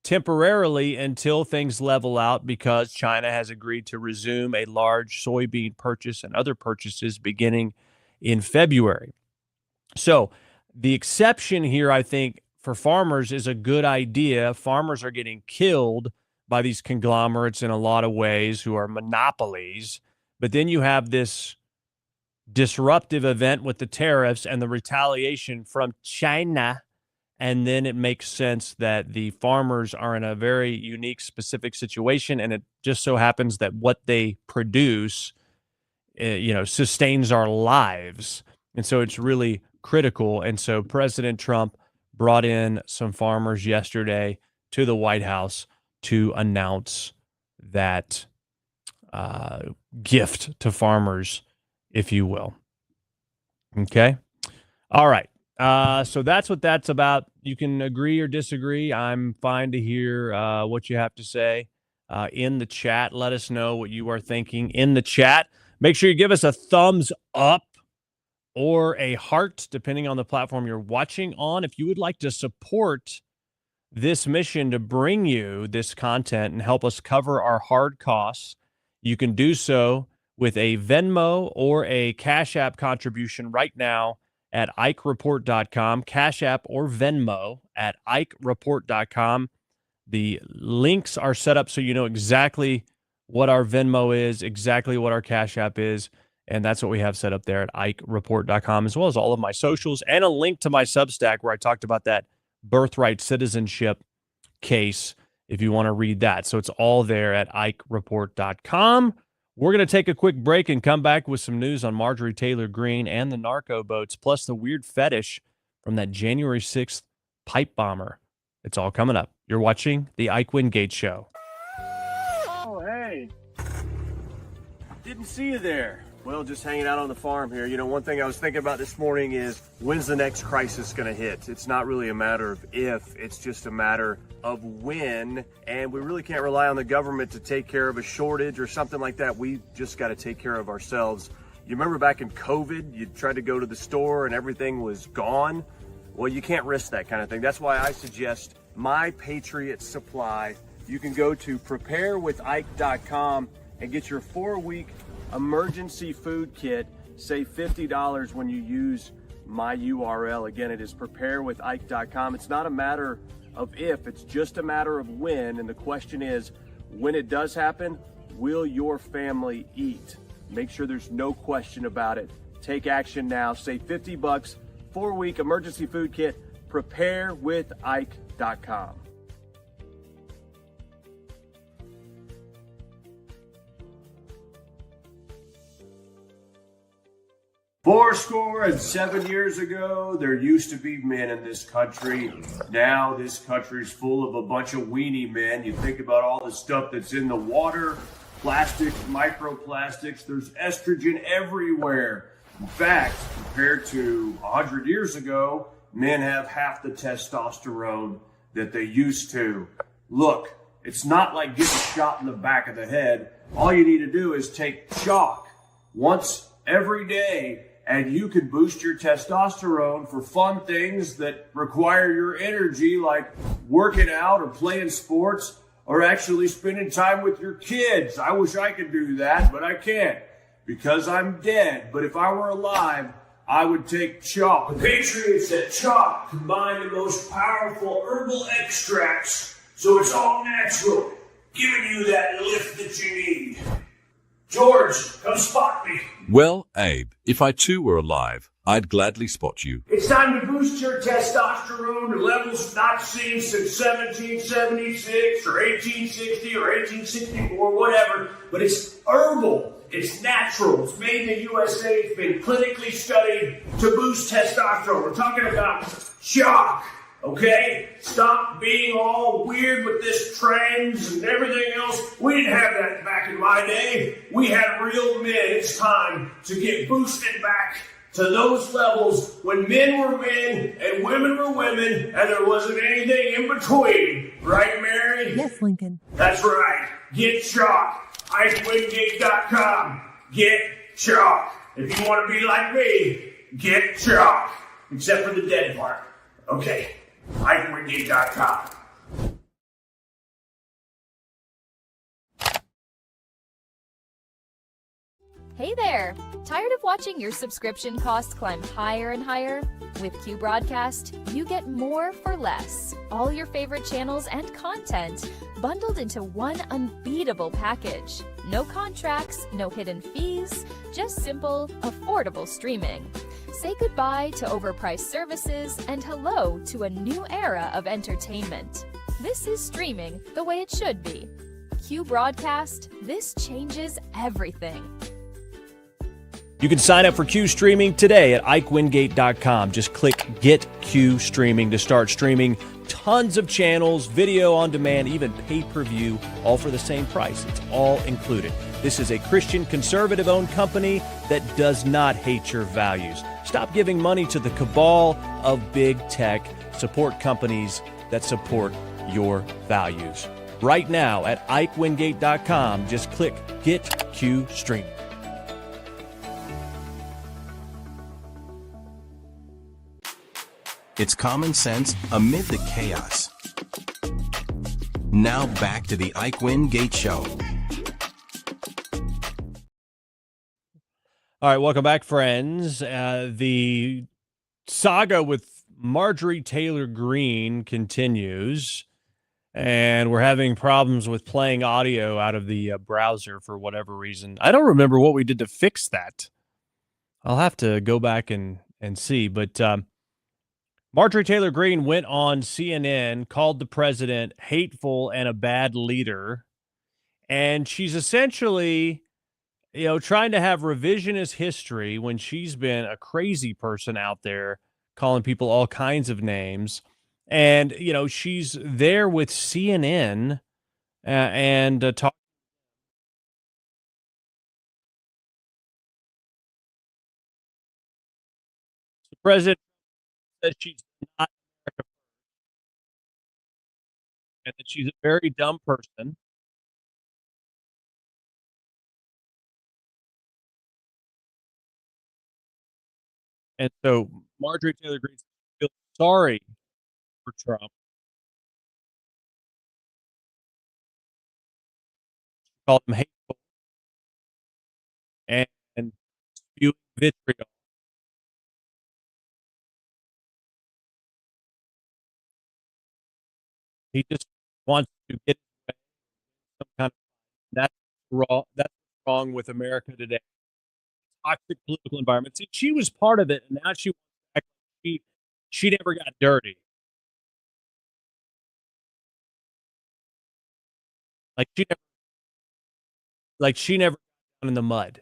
temporarily until things level out, because China has agreed to resume a large soybean purchase and other purchases beginning in February. So the exception here, I think, for farmers is a good idea. Farmers are getting killed by these conglomerates in a lot of ways who are monopolies. But then you have this disruptive event with the tariffs and the retaliation from China. And then it makes sense that the farmers are in a very unique, specific situation. And it just so happens that what they produce, sustains our lives. And so it's really critical. And so President Trump brought in some farmers yesterday to the White House to announce that gift to farmers, if you will. Okay. All right. So that's what that's about. You can agree or disagree. I'm fine to hear what you have to say in the chat. Let us know what you are thinking in the chat. Make sure you give us a thumbs up or a heart, depending on the platform you're watching on. If you would like to support this mission to bring you this content and help us cover our hard costs, you can do so with a Venmo or a Cash App contribution right now at IkeReport.com, Cash App or Venmo at IkeReport.com. The links are set up so you know exactly what our Venmo is, exactly what our Cash App is, and that's what we have set up there at IkeReport.com, as well as all of my socials, and a link to my Substack where I talked about that Birthright citizenship case if you want to read that. So it's all there at IkeReport.com. We're going to take a quick break and come back with some news on Marjorie Taylor Greene and the Narco boats, plus the weird fetish from that January 6th pipe bomber. It's all coming up. You're watching The Ike Wingate Show. Oh, hey. Didn't see you there. Well, just hanging out on the farm here. One thing I was thinking about this morning is, when's the next crisis going to hit? It's not really a matter of if, it's just a matter of when. And we really can't rely on the government to take care of a shortage or something like that. We just got to take care of ourselves. You remember back in COVID, you tried to go to the store and everything was gone? Well, you can't risk that kind of thing. That's why I suggest My Patriot Supply. You can go to preparewithike.com and get your 4-week emergency food kit. Save $50 when you use my URL. Again, it is preparewithike.com. It's not a matter of if, it's just a matter of when. And the question is, when it does happen, will your family eat? Make sure there's no question about it. Take action now. Save $50, 4-week emergency food kit, preparewithike.com. Fourscore and 7 years ago, there used to be men in this country. Now this country's full of a bunch of weenie men. You think about all the stuff that's in the water, plastics, microplastics. There's estrogen everywhere. In fact, compared to 100 years ago, men have half the testosterone that they used to. Look, it's not like getting shot in the back of the head. All you need to do is take chalk once every day, and you can boost your testosterone for fun things that require your energy, like working out or playing sports or actually spending time with your kids. I wish I could do that, but I can't because I'm dead. But if I were alive, I would take chalk. The Patriots said chalk combine the most powerful herbal extracts, so it's all natural, giving you that lift that you need. George, come spot me. Well, Abe, if I too were alive, I'd gladly spot you. It's time to boost your testosterone to levels not seen since 1776 or 1860 or 1864, whatever. But it's herbal. It's natural. It's made in the USA. It's been clinically studied to boost testosterone. We're talking about chalk. Okay? Stop being all weird with this trends and everything else. We didn't have that back in my day. We had real men. It's time to get boosted back to those levels when men were men and women were women and there wasn't anything in between. Right, Mary? Yes, Lincoln. That's right. Get chalk. IkeWingate.com. Get chalk. If you want to be like me, get chalk. Except for the dead part. Okay. IkeWingate.com. Hey there! Tired of watching your subscription costs climb higher and higher? With Q Broadcast, you get more for less. All your favorite channels and content bundled into one unbeatable package. No contracts, no hidden fees, just simple, affordable streaming. Say goodbye to overpriced services and hello to a new era of entertainment. This is streaming the way it should be. Q Broadcast, this changes everything. You can sign up for Q Streaming today at IkeWingate.com. Just click Get Q Streaming to start streaming tons of channels, video on demand, even pay-per-view, all for the same price. It's all included. This is a Christian conservative-owned company that does not hate your values. Stop giving money to the cabal of big tech. Support companies that support your values. Right now at IkeWingate.com, just click Get Q Streaming. It's common sense amid the chaos. Now back to the Ike Wingate Show. All right, welcome back, friends. The saga with Marjorie Taylor Greene continues, and we're having problems with playing audio out of the browser for whatever reason. I don't remember what we did to fix that. I'll have to go back and see, but Marjorie Taylor Greene went on CNN, called the president hateful and a bad leader, and she's essentially, trying to have revisionist history when she's been a crazy person out there calling people all kinds of names. And, she's there with CNN and talking. The president says she's not America and that she's a very dumb person. And so Marjorie Taylor Greene feels sorry for Trump. She called him hateful and spewing vitriol. He just wants to get some kind of that's wrong. That's wrong with America today. Toxic political environment. See, she was part of it, and now she never got dirty. She never got down in the mud.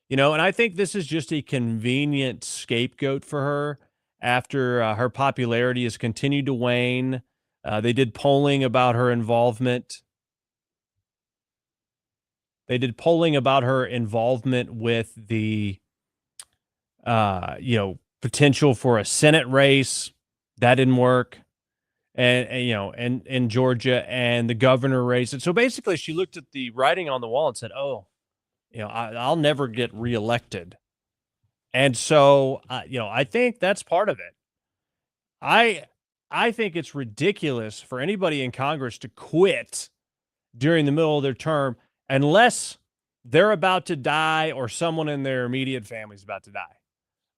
And I think this is just a convenient scapegoat for her after her popularity has continued to wane. They did polling about her involvement. They did polling about her involvement with the, potential for a Senate race. That didn't work. And in Georgia, and the governor race. And so basically she looked at the writing on the wall and said, oh, I'll never get reelected. And so, I think that's part of it. I think it's ridiculous for anybody in Congress to quit during the middle of their term unless they're about to die or someone in their immediate family is about to die.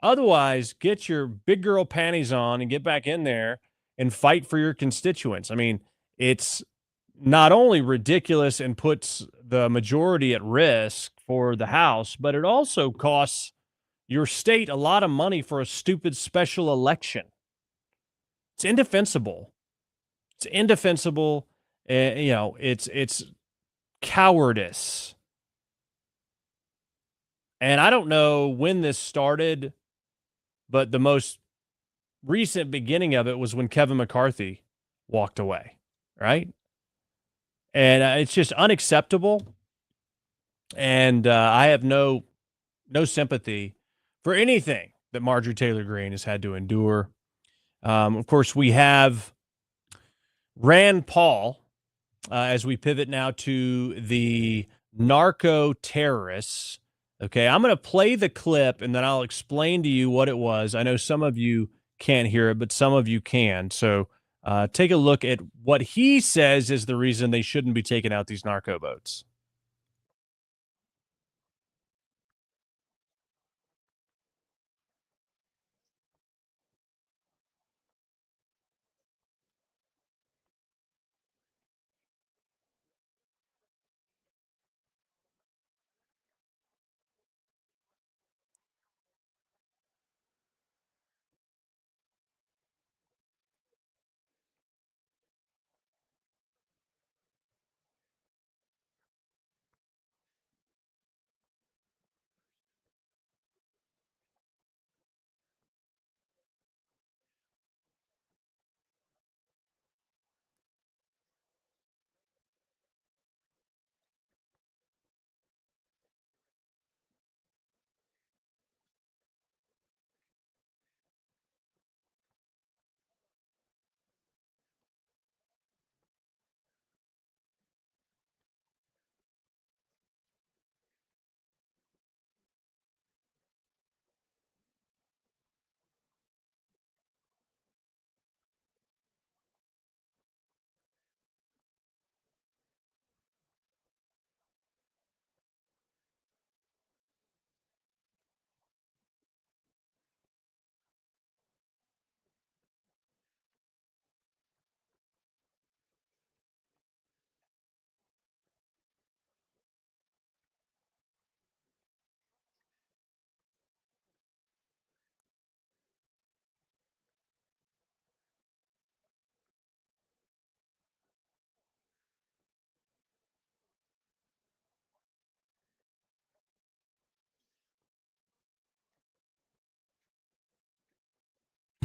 Otherwise, get your big girl panties on and get back in there and fight for your constituents. I mean, it's not only ridiculous and puts the majority at risk for the House, but it also costs your state a lot of money for a stupid special election. It's indefensible. It's indefensible. It's cowardice. And I don't know when this started, but the most recent beginning of it was when Kevin McCarthy walked away, right? And it's just unacceptable. And I have no sympathy for anything that Marjorie Taylor Greene has had to endure. Of course, we have Rand Paul as we pivot now to the narco terrorists. Okay, I'm going to play the clip and then I'll explain to you what it was. I know some of you can't hear it, but some of you can. So take a look at what he says is the reason they shouldn't be taking out these narco boats.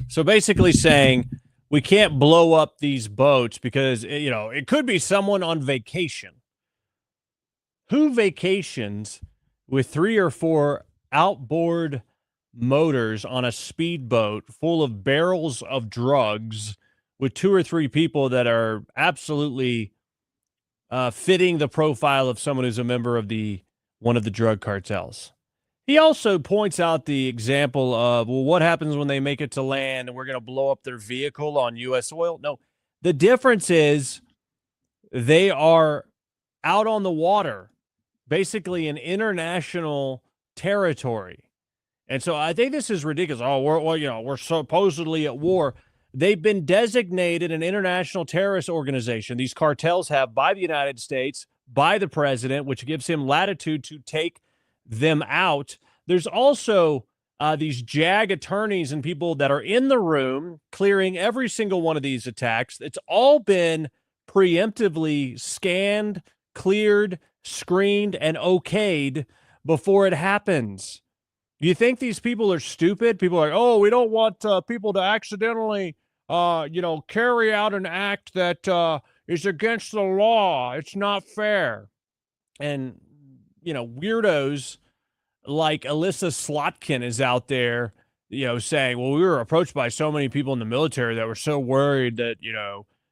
So basically saying we can't blow up these boats because, it could be someone on vacation. Who vacations with 3 or 4 outboard motors on a speedboat full of barrels of drugs with 2 or 3 people that are absolutely fitting the profile of someone who's a member of one of the drug cartels? He also points out the example of, well, what happens when they make it to land and we're going to blow up their vehicle on U.S. soil? No, the difference is they are out on the water, basically in international territory. And so I think this is ridiculous. Oh, we're supposedly at war. They've been designated an international terrorist organization. These cartels have by the United States, by the president, which gives him latitude to take them out. There's also these JAG attorneys and people that are in the room clearing every single one of these attacks. It's all been preemptively scanned, cleared, screened, and okayed before it happens. Do you think these people are stupid? People are like, oh, we don't want people to accidentally, carry out an act that is against the law. It's not fair. And weirdos like Alyssa Slotkin is out there, saying, well, we were approached by so many people in the military that were so worried that,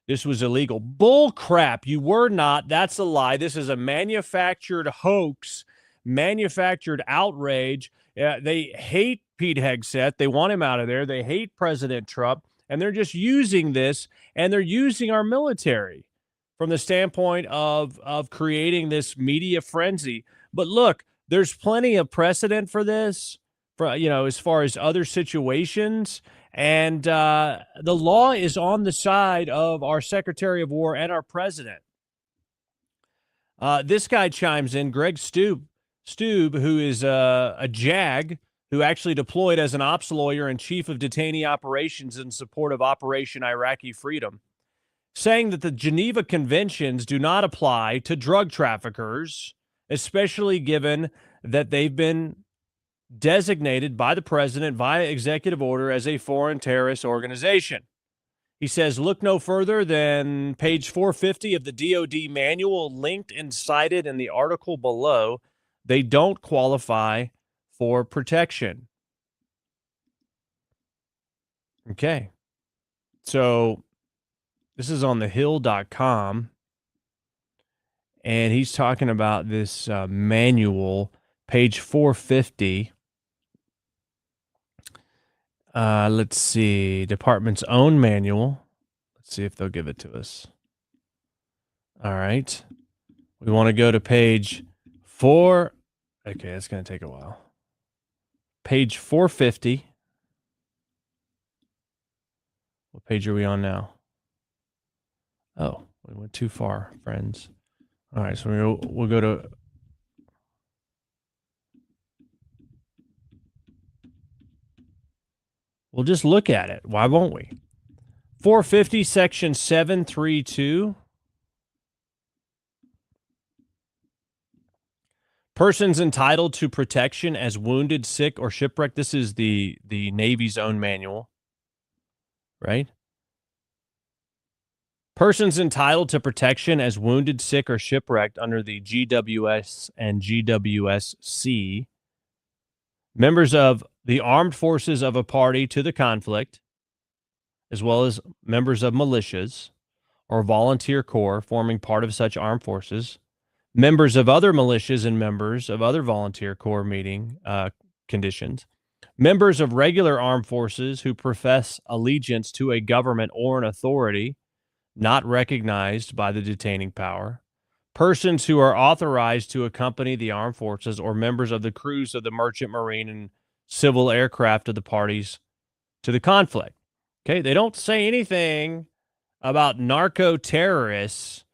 this was illegal. Bull crap. You were not. That's a lie. This is a manufactured hoax, manufactured outrage. They hate Pete Hegseth. They want him out of there. They hate President Trump. And they're just using this, and they're using our military from the standpoint of creating this media frenzy. But look, there's plenty of precedent for this, as far as other situations. And the law is on the side of our Secretary of War and our president. This guy chimes in, Greg Stube, who is a JAG, who actually deployed as an ops lawyer and chief of detainee operations in support of Operation Iraqi Freedom, saying that the Geneva Conventions do not apply to drug traffickers, especially given that they've been designated by the president via executive order as a foreign terrorist organization. He says, look no further than page 450 of the DOD manual linked and cited in the article below. They don't qualify for protection. Okay. So this is on thehill.com. And he's talking about this manual, page 450. Let's see, department's own manual. Let's see if they'll give it to us. All right. We want to go to page 4. Okay, it's going to take a while. Page 450. What page are we on now? Oh, we went too far, friends. All right, so we'll go to... We'll just look at it. Why won't we? 450, section 732. Persons entitled to protection as wounded, sick, or shipwrecked. This is the Navy's own manual, right? Persons entitled to protection as wounded, sick, or shipwrecked under the GWS and GWSC. Members of the armed forces of a party to the conflict, as well as members of militias or volunteer corps forming part of such armed forces, members of other militias and members of other volunteer corps meeting conditions, members of regular armed forces who profess allegiance to a government or an authority not recognized by the detaining power, persons who are authorized to accompany the armed forces or members of the crews of the merchant marine and civil aircraft of the parties to the conflict. Okay, they don't say anything about narco terrorists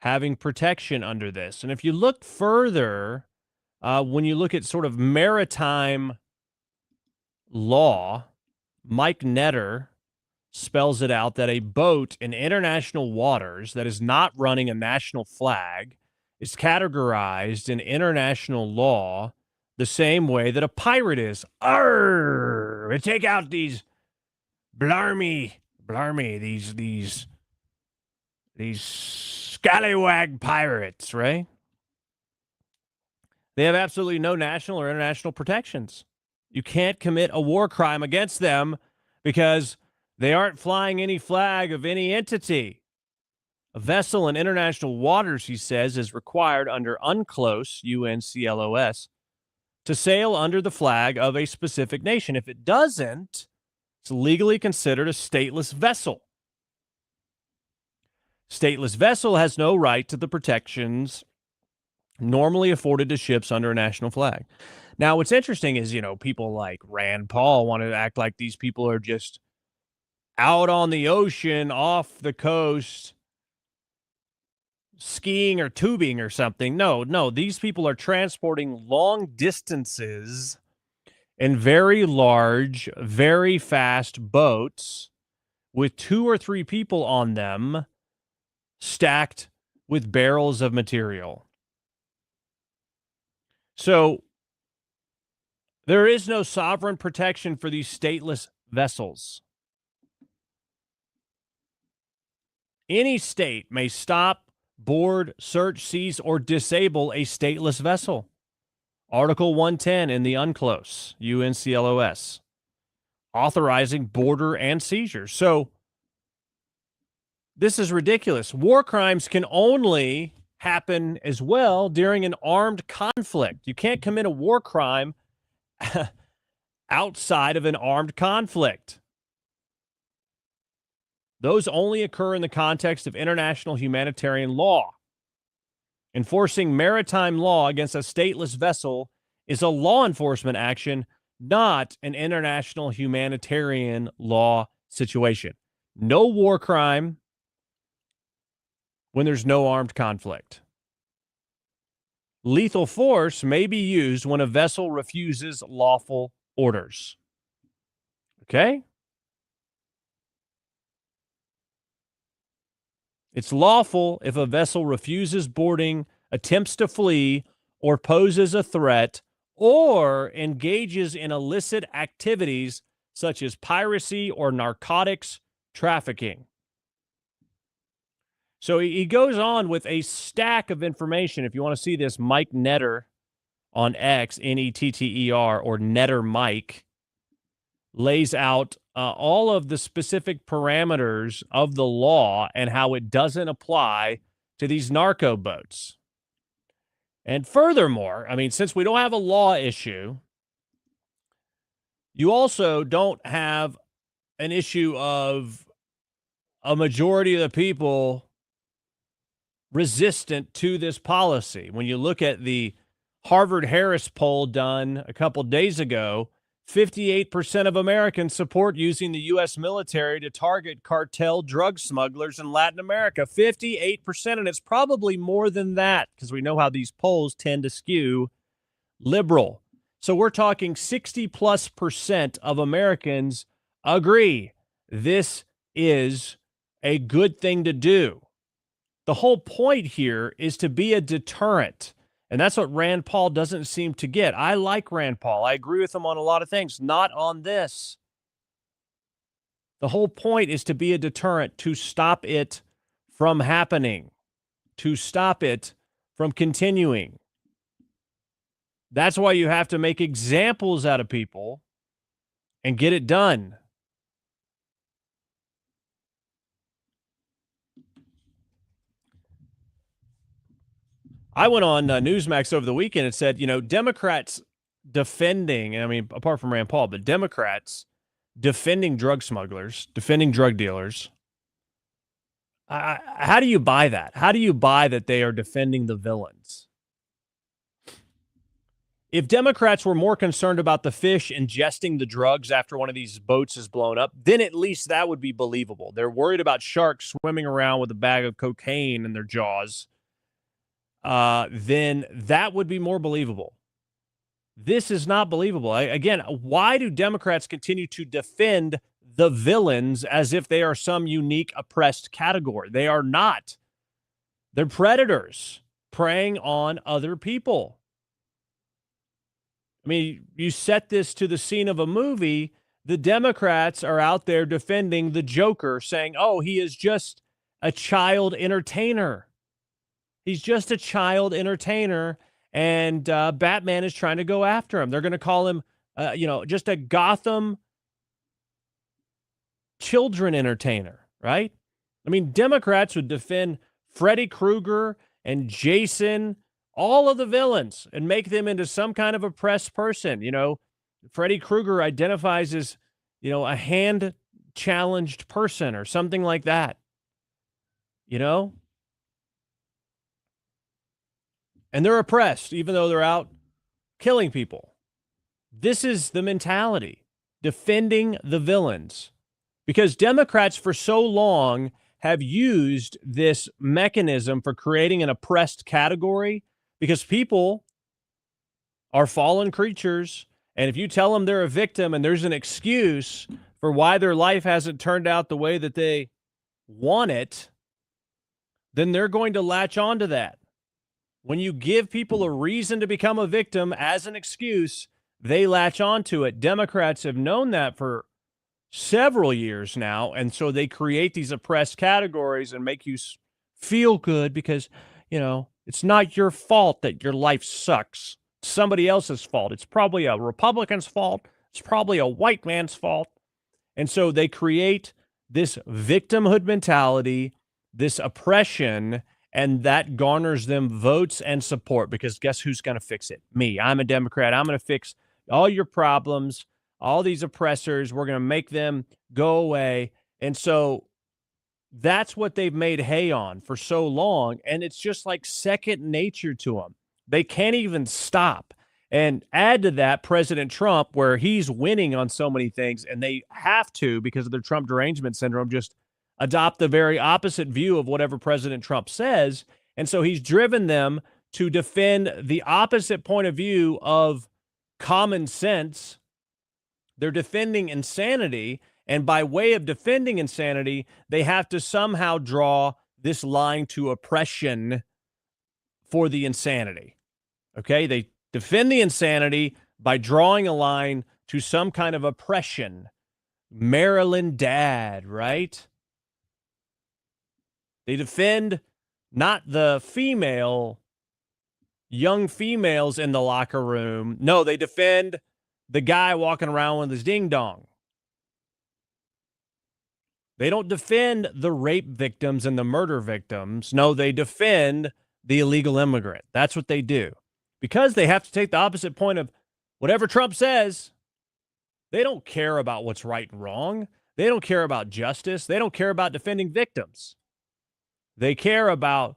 having protection under this. And if you look further, when you look at sort of maritime law, Mike Netter spells it out that a boat in international waters that is not running a national flag is categorized in international law the same way that a pirate is. Arr! We take out these blarmy, these scallywag pirates, right? They have absolutely no national or international protections. You can't commit a war crime against them because they aren't flying any flag of any entity. A vessel in international waters, he says, is required under UNCLOS, UNCLOS, to sail under the flag of a specific nation. If it doesn't, it's legally considered a stateless vessel. Stateless vessel has no right to the protections normally afforded to ships under a national flag. Now, what's interesting is, people like Rand Paul want to act like these people are just out on the ocean, off the coast, skiing or tubing or something. No, these people are transporting long distances in very large, very fast boats with 2 or 3 people on them stacked with barrels of material. So there is no sovereign protection for these stateless vessels. Any state may stop, board, search, seize, or disable a stateless vessel. Article 110 in the UNCLOS, UNCLOS, authorizing border and seizures. So this is ridiculous. War crimes can only happen as well during an armed conflict. You can't commit a war crime outside of an armed conflict. Those only occur in the context of international humanitarian law. Enforcing maritime law against a stateless vessel is a law enforcement action, not an international humanitarian law situation. No war crime when there's no armed conflict. Lethal force may be used when a vessel refuses lawful orders. Okay? It's lawful if a vessel refuses boarding, attempts to flee, or poses a threat, or engages in illicit activities such as piracy or narcotics trafficking. So he goes on with a stack of information. If you want to see this, Mike Netter on X, Netter, or Netter Mike, lays out all of the specific parameters of the law and how it doesn't apply to these narco boats. And furthermore, I mean, since we don't have a law issue, you also don't have an issue of a majority of the people resistant to this policy. When you look at the Harvard-Harris poll done a couple days ago, 58% of Americans support using the U.S. military to target cartel drug smugglers in Latin America. 58%, and it's probably more than that because we know how these polls tend to skew liberal. So we're talking 60+% of Americans agree this is a good thing to do. The whole point here is to be a deterrent. And that's what Rand Paul doesn't seem to get. I like Rand Paul. I agree with him on a lot of things, not on this. The whole point is to be a deterrent, to stop it from happening, to stop it from continuing. That's why you have to make examples out of people and get it done. I went on Newsmax over the weekend and said, you know, Democrats defending, I mean, apart from Rand Paul, but Democrats defending drug smugglers, defending drug dealers. How do you buy that? How do you buy that they are defending the villains? If Democrats were more concerned about the fish ingesting the drugs after one of these boats is blown up, then at least that would be believable. They're worried about sharks swimming around with a bag of cocaine in their jaws. Then that would be more believable. This is not believable. Again, why do Democrats continue to defend the villains as if they are some unique oppressed category? They are not. They're predators preying on other people. I mean, you set this to the scene of a movie, the Democrats are out there defending the Joker, saying, oh, he is just a child entertainer. He's just a child entertainer, and Batman is trying to go after him. They're going to call him, just a Gotham children entertainer, right? I mean, Democrats would defend Freddy Krueger and Jason, all of the villains, and make them into some kind of oppressed person. You know, Freddy Krueger identifies as, a hand-challenged person or something like that, And they're oppressed, even though they're out killing people. This is the mentality, defending the villains. Because Democrats for so long have used this mechanism for creating an oppressed category because people are fallen creatures. And if you tell them they're a victim and there's an excuse for why their life hasn't turned out the way that they want it, then they're going to latch onto that. When you give people a reason to become a victim as an excuse, they latch onto it. Democrats have known that for several years now, and so they create these oppressed categories and make you feel good because, it's not your fault that your life sucks. somebody else's fault. It's probably a Republican's fault. It's probably a white man's fault. And so they create this victimhood mentality, this oppression, and that garners them votes and support because guess who's going to fix it? Me. I'm a Democrat. I'm going to fix all your problems, all these oppressors. We're going to make them go away. And so that's what they've made hay on for so long. And it's just like second nature to them. They can't even stop. And add to that President Trump, where he's winning on so many things, and they have to, because of their Trump derangement syndrome, just adopt the very opposite view of whatever President Trump says. And so he's driven them to defend the opposite point of view of common sense. They're defending insanity. And by way of defending insanity, they have to somehow draw this line to oppression for the insanity. Okay? They defend the insanity by drawing a line to some kind of oppression. Maryland dad, right? They defend not the young females in the locker room. No, they defend the guy walking around with his ding dong. They don't defend the rape victims and the murder victims. No, they defend the illegal immigrant. That's what they do. Because they have to take the opposite point of whatever Trump says. They don't care about what's right and wrong. They don't care about justice. They don't care about defending victims. They care about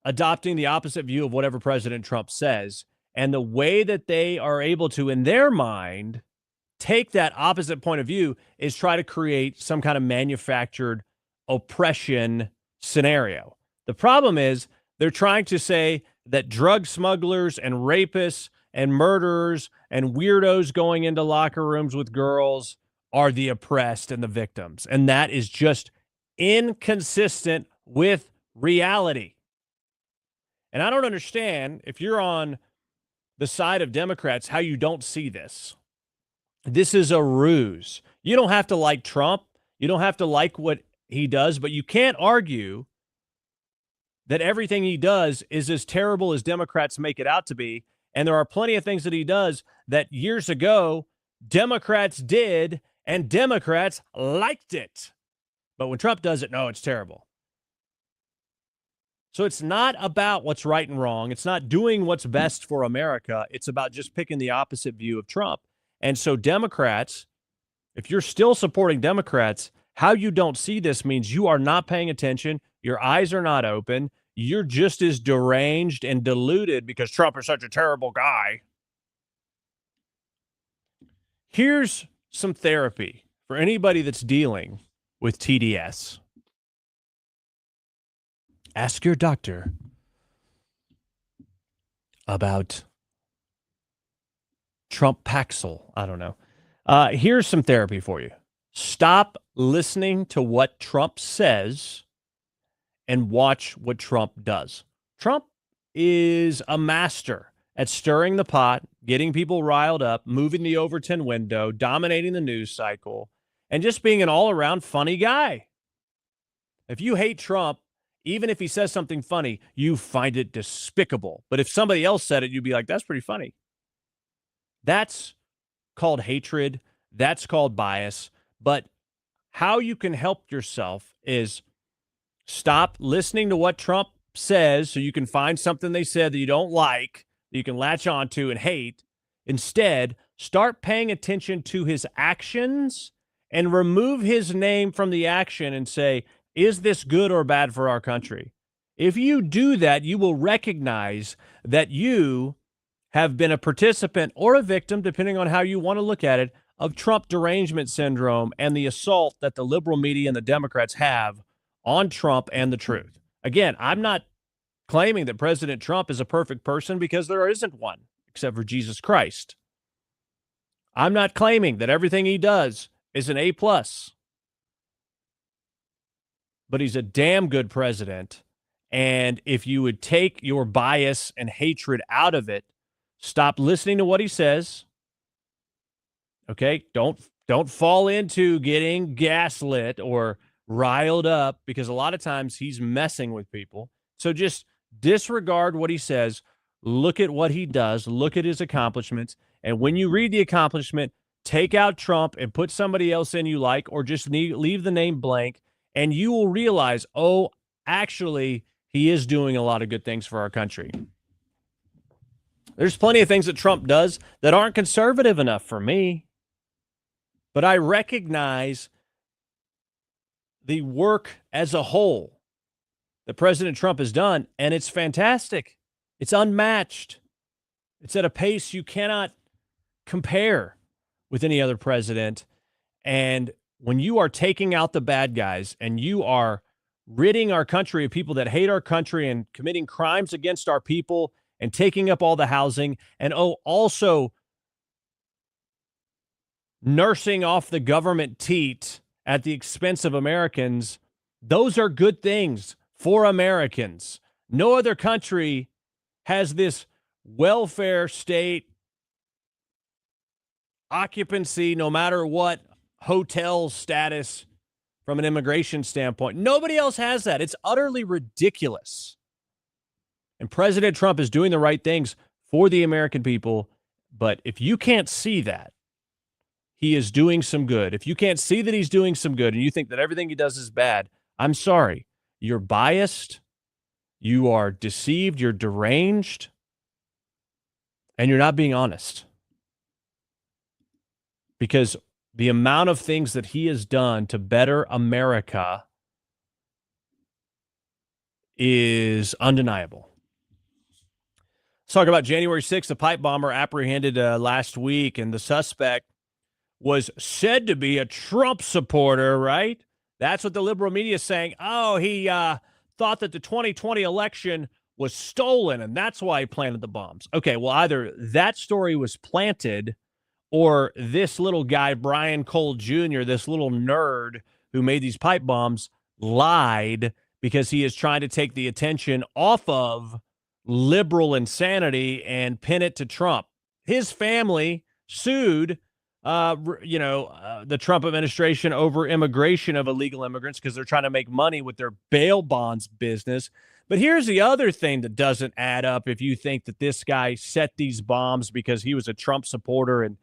adopting the opposite view of whatever President Trump says. And the way that they are able to, in their mind, take that opposite point of view is try to create some kind of manufactured oppression scenario. The problem is they're trying to say that drug smugglers and rapists and murderers and weirdos going into locker rooms with girls are the oppressed and the victims. And that is just inconsistent with reality. And I don't understand, if you're on the side of Democrats, how you don't see this. This is a ruse. You don't have to like Trump. You don't have to like what he does, but you can't argue that everything he does is as terrible as Democrats make it out to be. And there are plenty of things that he does that years ago Democrats did and Democrats liked it. But when Trump does it, no, it's terrible. So it's not about what's right and wrong. It's not doing what's best for America. It's about just picking the opposite view of Trump. And so Democrats, if you're still supporting Democrats, how you don't see this means you are not paying attention. Your eyes are not open. You're just as deranged and deluded because Trump is such a terrible guy. Here's some therapy for anybody that's dealing with TDS. Ask your doctor about Trump Paxil. I don't know. Here's some therapy for you. Stop listening to what Trump says and watch what Trump does. Trump is a master at stirring the pot, getting people riled up, moving the Overton window, dominating the news cycle, and just being an all-around funny guy. If you hate Trump, even if he says something funny, you find it despicable. But if somebody else said it, you'd be like, that's pretty funny. That's called hatred. That's called bias. But how you can help yourself is stop listening to what Trump says so you can find something they said that you don't like, that you can latch onto and hate. Instead, start paying attention to his actions and remove his name from the action and say, is this good or bad for our country? If you do that, you will recognize that you have been a participant or a victim, depending on how you want to look at it, of Trump derangement syndrome and the assault that the liberal media and the Democrats have on Trump and the truth. Again, I'm not claiming that President Trump is a perfect person because there isn't one, except for Jesus Christ. I'm not claiming that everything he does is an A+. But he's a damn good president. And if you would take your bias and hatred out of it, stop listening to what he says. Okay? Don't fall into getting gaslit or riled up, because a lot of times he's messing with people. So just disregard what he says. look at what he does, look at his accomplishments, and when you read the accomplishment, take out Trump and put somebody else in you like, or just leave the name blank, and you will realize, oh, actually, he is doing a lot of good things for our country. There's plenty of things that Trump does that aren't conservative enough for me, but I recognize the work as a whole that President Trump has done, and it's fantastic. It's unmatched. It's at a pace you cannot compare with any other president. And when you are taking out the bad guys and you are ridding our country of people that hate our country and committing crimes against our people and taking up all the housing and also nursing off the government teat at the expense of Americans, those are good things for Americans. No other country has this welfare state occupancy, no matter what hotel status from an immigration standpoint. Nobody else has that. It's utterly ridiculous. And President Trump is doing the right things for the American people. But if you can't see that he is doing some good, if you can't see that he's doing some good and you think that everything he does is bad, I'm sorry. You're biased. You are deceived. You're deranged. And you're not being honest. Because the amount of things that he has done to better America is undeniable. Let's talk about January 6th, a pipe bomber apprehended last week, and the suspect was said to be a Trump supporter, right? That's what the liberal media is saying. Oh, he thought that the 2020 election was stolen, and that's why he planted the bombs. Okay, well, either that story was planted or this little guy, Brian Cole Jr., this little nerd who made these pipe bombs, lied because he is trying to take the attention off of liberal insanity and pin it to Trump. His family sued the Trump administration over immigration of illegal immigrants because they're trying to make money with their bail bonds business. But here's the other thing that doesn't add up if you think that this guy set these bombs because he was a Trump supporter and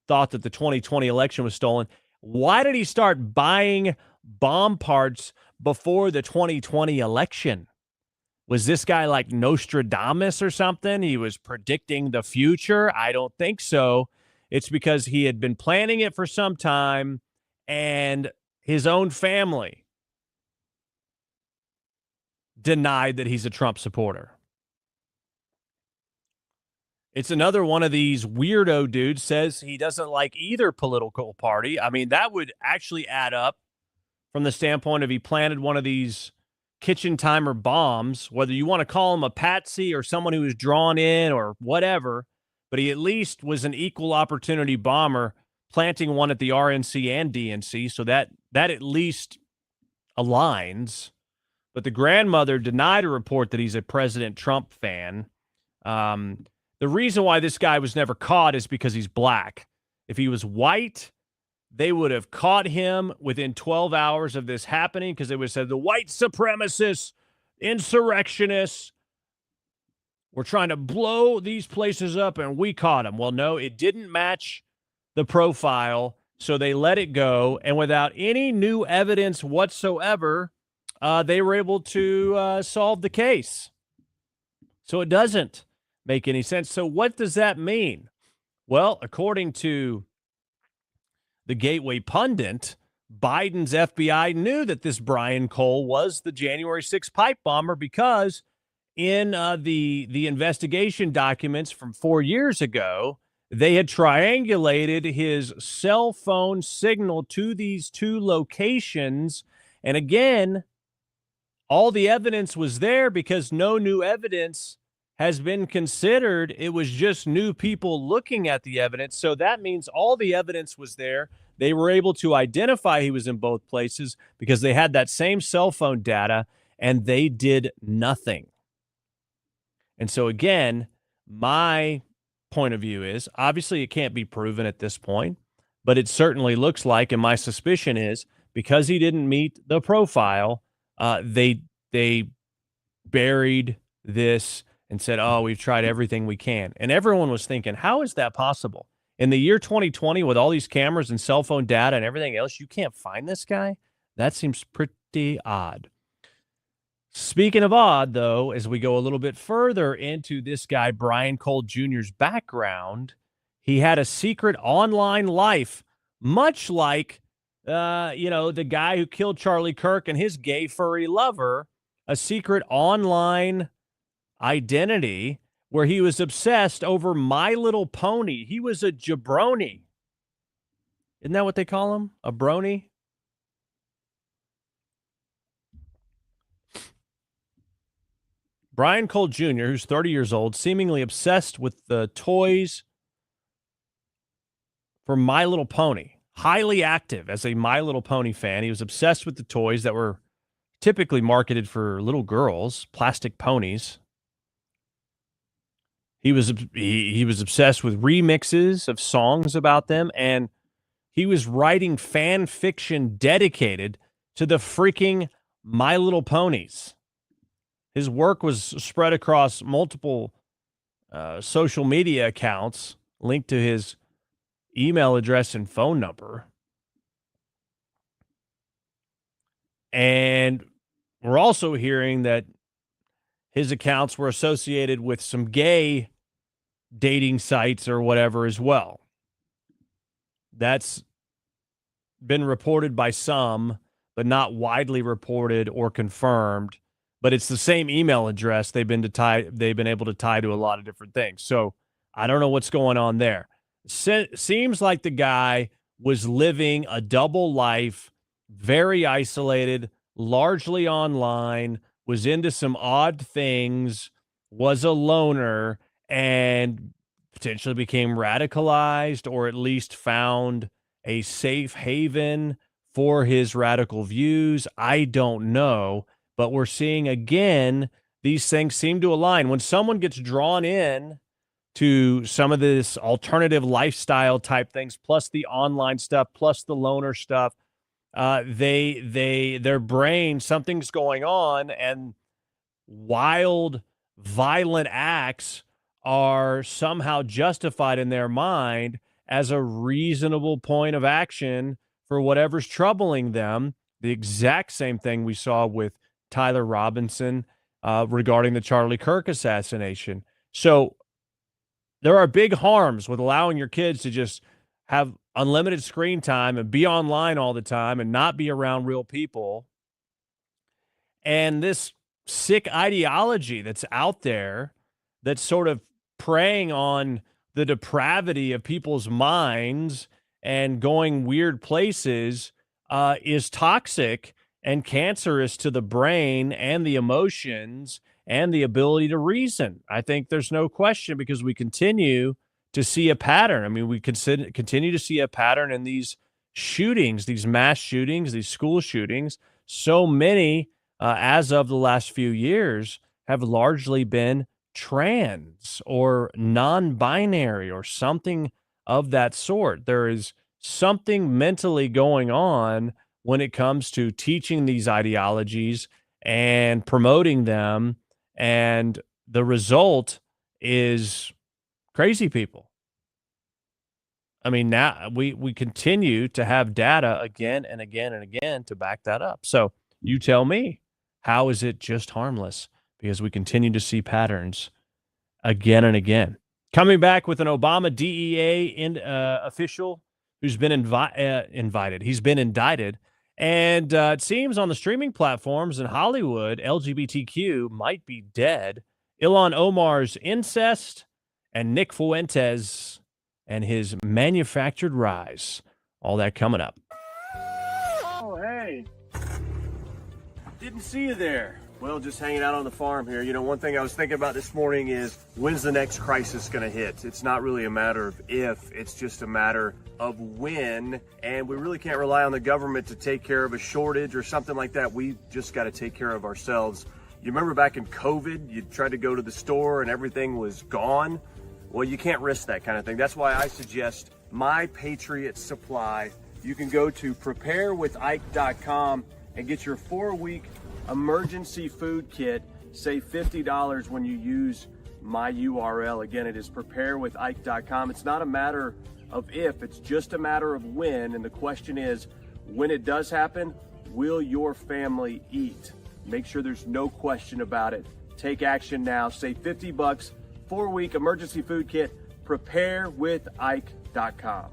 thought that the 2020 election was stolen. Why did he start buying bomb parts before the 2020 election? Was this guy like Nostradamus or something? He was predicting the future? I don't think so. It's because he had been planning it for some time, and his own family denied that he's a Trump supporter. It's another one of these weirdo dudes says he doesn't like either political party. I mean, that would actually add up from the standpoint of he planted one of these kitchen timer bombs, whether you want to call him a patsy or someone who was drawn in or whatever, but he at least was an equal opportunity bomber planting one at the RNC and DNC, so that at least aligns. But the grandmother denied a report that he's a President Trump fan. The reason why this guy was never caught is because he's black. If he was white, they would have caught him within 12 hours of this happening because they would have said the white supremacists, insurrectionists, were trying to blow these places up and we caught him. Well, no, it didn't match the profile, so they let it go. And without any new evidence whatsoever, they were able to solve the case. So it doesn't make any sense. So what does that mean? Well, according to the Gateway Pundit, Biden's FBI knew that this Brian Cole was the January 6th pipe bomber because in the investigation documents from 4 years ago, they had triangulated his cell phone signal to these two locations. And again, all the evidence was there because no new evidence has been considered. It was just new people looking at the evidence. So that means all the evidence was there. They were able to identify he was in both places because they had that same cell phone data, and they did nothing. And so again, my point of view is obviously it can't be proven at this point, but it certainly looks like, and my suspicion is because he didn't meet the profile, they buried this and said, oh, we've tried everything we can. And everyone was thinking, how is that possible? In the year 2020, with all these cameras and cell phone data and everything else, you can't find this guy? That seems pretty odd. Speaking of odd, though, as we go a little bit further into this guy, Brian Cole Jr.'s background, he had a secret online life, much like, the guy who killed Charlie Kirk and his gay furry lover, a secret online identity where he was obsessed over My Little Pony. He was a jabroni. Isn't that what they call him? A brony? Brian Cole Jr., who's 30 years old, seemingly obsessed with the toys for My Little Pony. Highly active as a My Little Pony fan. He was obsessed with the toys that were typically marketed for little girls, plastic ponies. He was obsessed with remixes of songs about them, and he was writing fan fiction dedicated to the freaking My Little Ponies. His work was spread across multiple social media accounts linked to his email address and phone number. And we're also hearing that his accounts were associated with some gay dating sites or whatever as well. That's been reported by some, but not widely reported or confirmed. But it's the same email address they've been able to tie to a lot of different things. So I don't know what's going on there. Seems like the guy was living a double life, very isolated, largely online, was into some odd things, was a loner, and potentially became radicalized, or at least found a safe haven for his radical views. I don't know, but we're seeing again, these things seem to align. When someone gets drawn in to some of this alternative lifestyle type things, plus the online stuff, plus the loner stuff, their brain, something's going on, and wild, violent acts are somehow justified in their mind as a reasonable point of action for whatever's troubling them. The exact same thing we saw with Tyler Robinson regarding the Charlie Kirk assassination. So there are big harms with allowing your kids to just have unlimited screen time and be online all the time and not be around real people. And this sick ideology that's out there that's sort of preying on the depravity of people's minds and going weird places is toxic and cancerous to the brain and the emotions and the ability to reason. I think there's no question, because we continue to see a pattern. I mean, we continue to see a pattern in these shootings, these mass shootings, these school shootings. So many, as of the last few years, have largely been trans or non-binary or something of that sort. There is something mentally going on when it comes to teaching these ideologies and promoting them. And the result is crazy people. I mean, now we continue to have data again and again and again to back that up. So you tell me, how is it just harmless? Because we continue to see patterns again and again. Coming back with an Obama DEA official who's been invited. He's been indicted. And it seems on the streaming platforms in Hollywood, LGBTQ might be dead. Ilhan Omar's incest and Nick Fuentes and his manufactured rise. All that coming up. Oh, hey. Didn't see you there. Well, just hanging out on the farm here. You know, one thing I was thinking about this morning is, when's the next crisis going to hit? It's not really a matter of if, it's just a matter of when. And we really can't rely on the government to take care of a shortage or something like that. We just got to take care of ourselves. You remember back in COVID, you tried to go to the store and everything was gone? Well, you can't risk that kind of thing. That's why I suggest My Patriot Supply. You can go to preparewithike.com and get your 4-week emergency food kit. Save $50 when you use my URL. Again, it is preparewithike.com. It's not a matter of if, it's just a matter of when. And the question is, when it does happen, will your family eat? Make sure there's no question about it. Take action now. Save $50, 4-week emergency food kit. Preparewithike.com.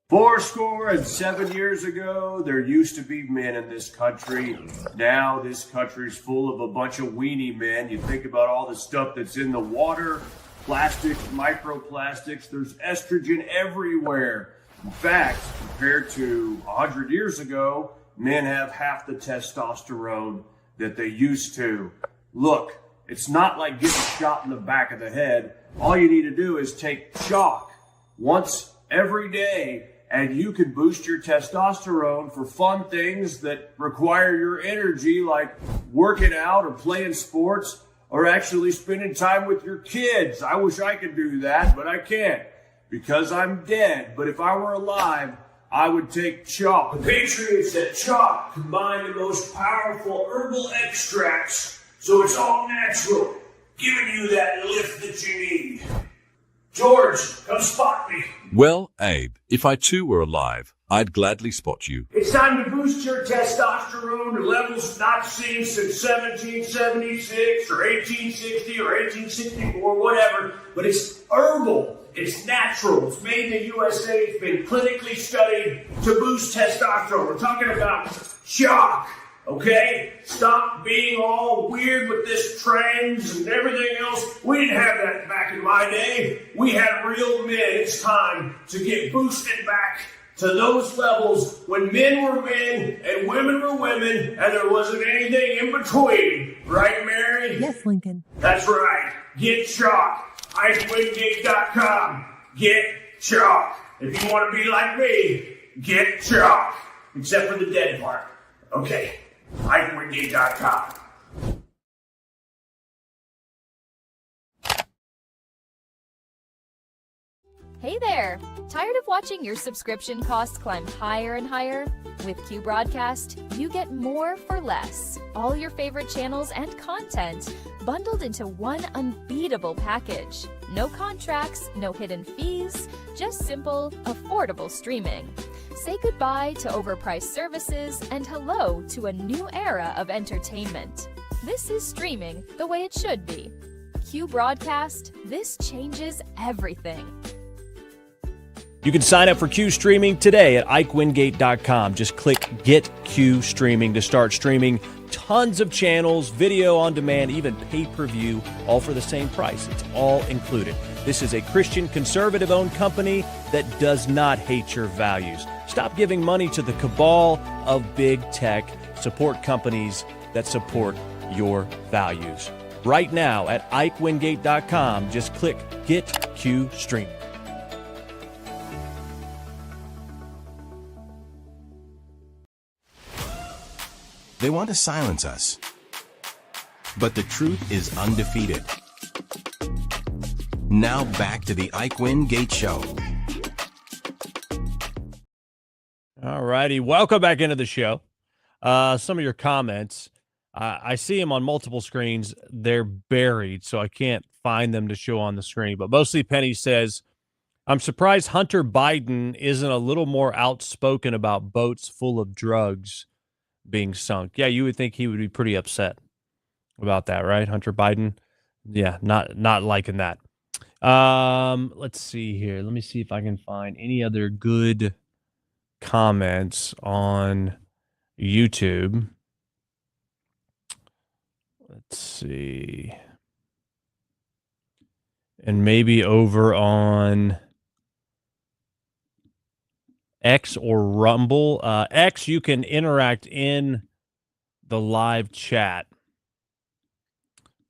Fourscore and 7 years ago, there used to be men in this country. Now this country's full of a bunch of weenie men. You think about all the stuff that's in the water, plastics, microplastics, there's estrogen everywhere. In fact, compared to 100 years ago, men have half the testosterone that they used to. Look, it's not like getting shot in the back of the head. All you need to do is take chalk once every day, and you can boost your testosterone for fun things that require your energy, like working out or playing sports or actually spending time with your kids. I wish I could do that, but I can't because I'm dead. But if I were alive, I would take chalk. The Patriots at Chalk combine the most powerful herbal extracts, so it's all natural, giving you that lift that you need. George, come spot me. Well, Abe, if I too were alive, I'd gladly spot you. It's time to boost your testosterone to levels not seen since 1776 or 1860 or 1864, whatever. But it's herbal. It's natural. It's made in the USA. It's been clinically studied to boost testosterone. We're talking about chalk. Okay? Stop being all weird with this trends and everything else. We didn't have that back in my day. We had real men. It's time to get boosted back to those levels when men were men and women were women and there wasn't anything in between. Right, Mary? Yes, Lincoln. That's right. Get chalk. IkeWingate.com. Get chalk. If you want to be like me, get chalk. Except for the dead part. Okay. IkeWingate.com. Hey there! Tired of watching your subscription costs climb higher and higher? With Q Broadcast, you get more for less. All your favorite channels and content bundled into one unbeatable package. No contracts, no hidden fees, just simple, affordable streaming. Say goodbye to overpriced services and hello to a new era of entertainment. This is streaming the way it should be. Q Broadcast, this changes everything. You can sign up for Q Streaming today at IkeWingate.com. Just click Get Q Streaming to start streaming tons of channels, video on demand, even pay-per-view, all for the same price. It's all included. This is a Christian conservative-owned company that does not hate your values. Stop giving money to the cabal of big tech. Support companies that support your values. Right now at IkeWingate.com, just click Get Q Streaming. They want to silence us. But the truth is undefeated. Now back to the Ike Wingate Show. All righty. Welcome back into the show. Some of your comments. I see them on multiple screens. They're buried, so I can't find them to show on the screen. But mostly Penny says, I'm surprised Hunter Biden isn't a little more outspoken about boats full of drugs being sunk. Yeah, you would think he would be pretty upset about that, right? Hunter Biden. Yeah, not liking that. Let's see here. Let me see if I can find any other good comments on YouTube. Let's see. And maybe over on X or Rumble. X, you can interact in the live chat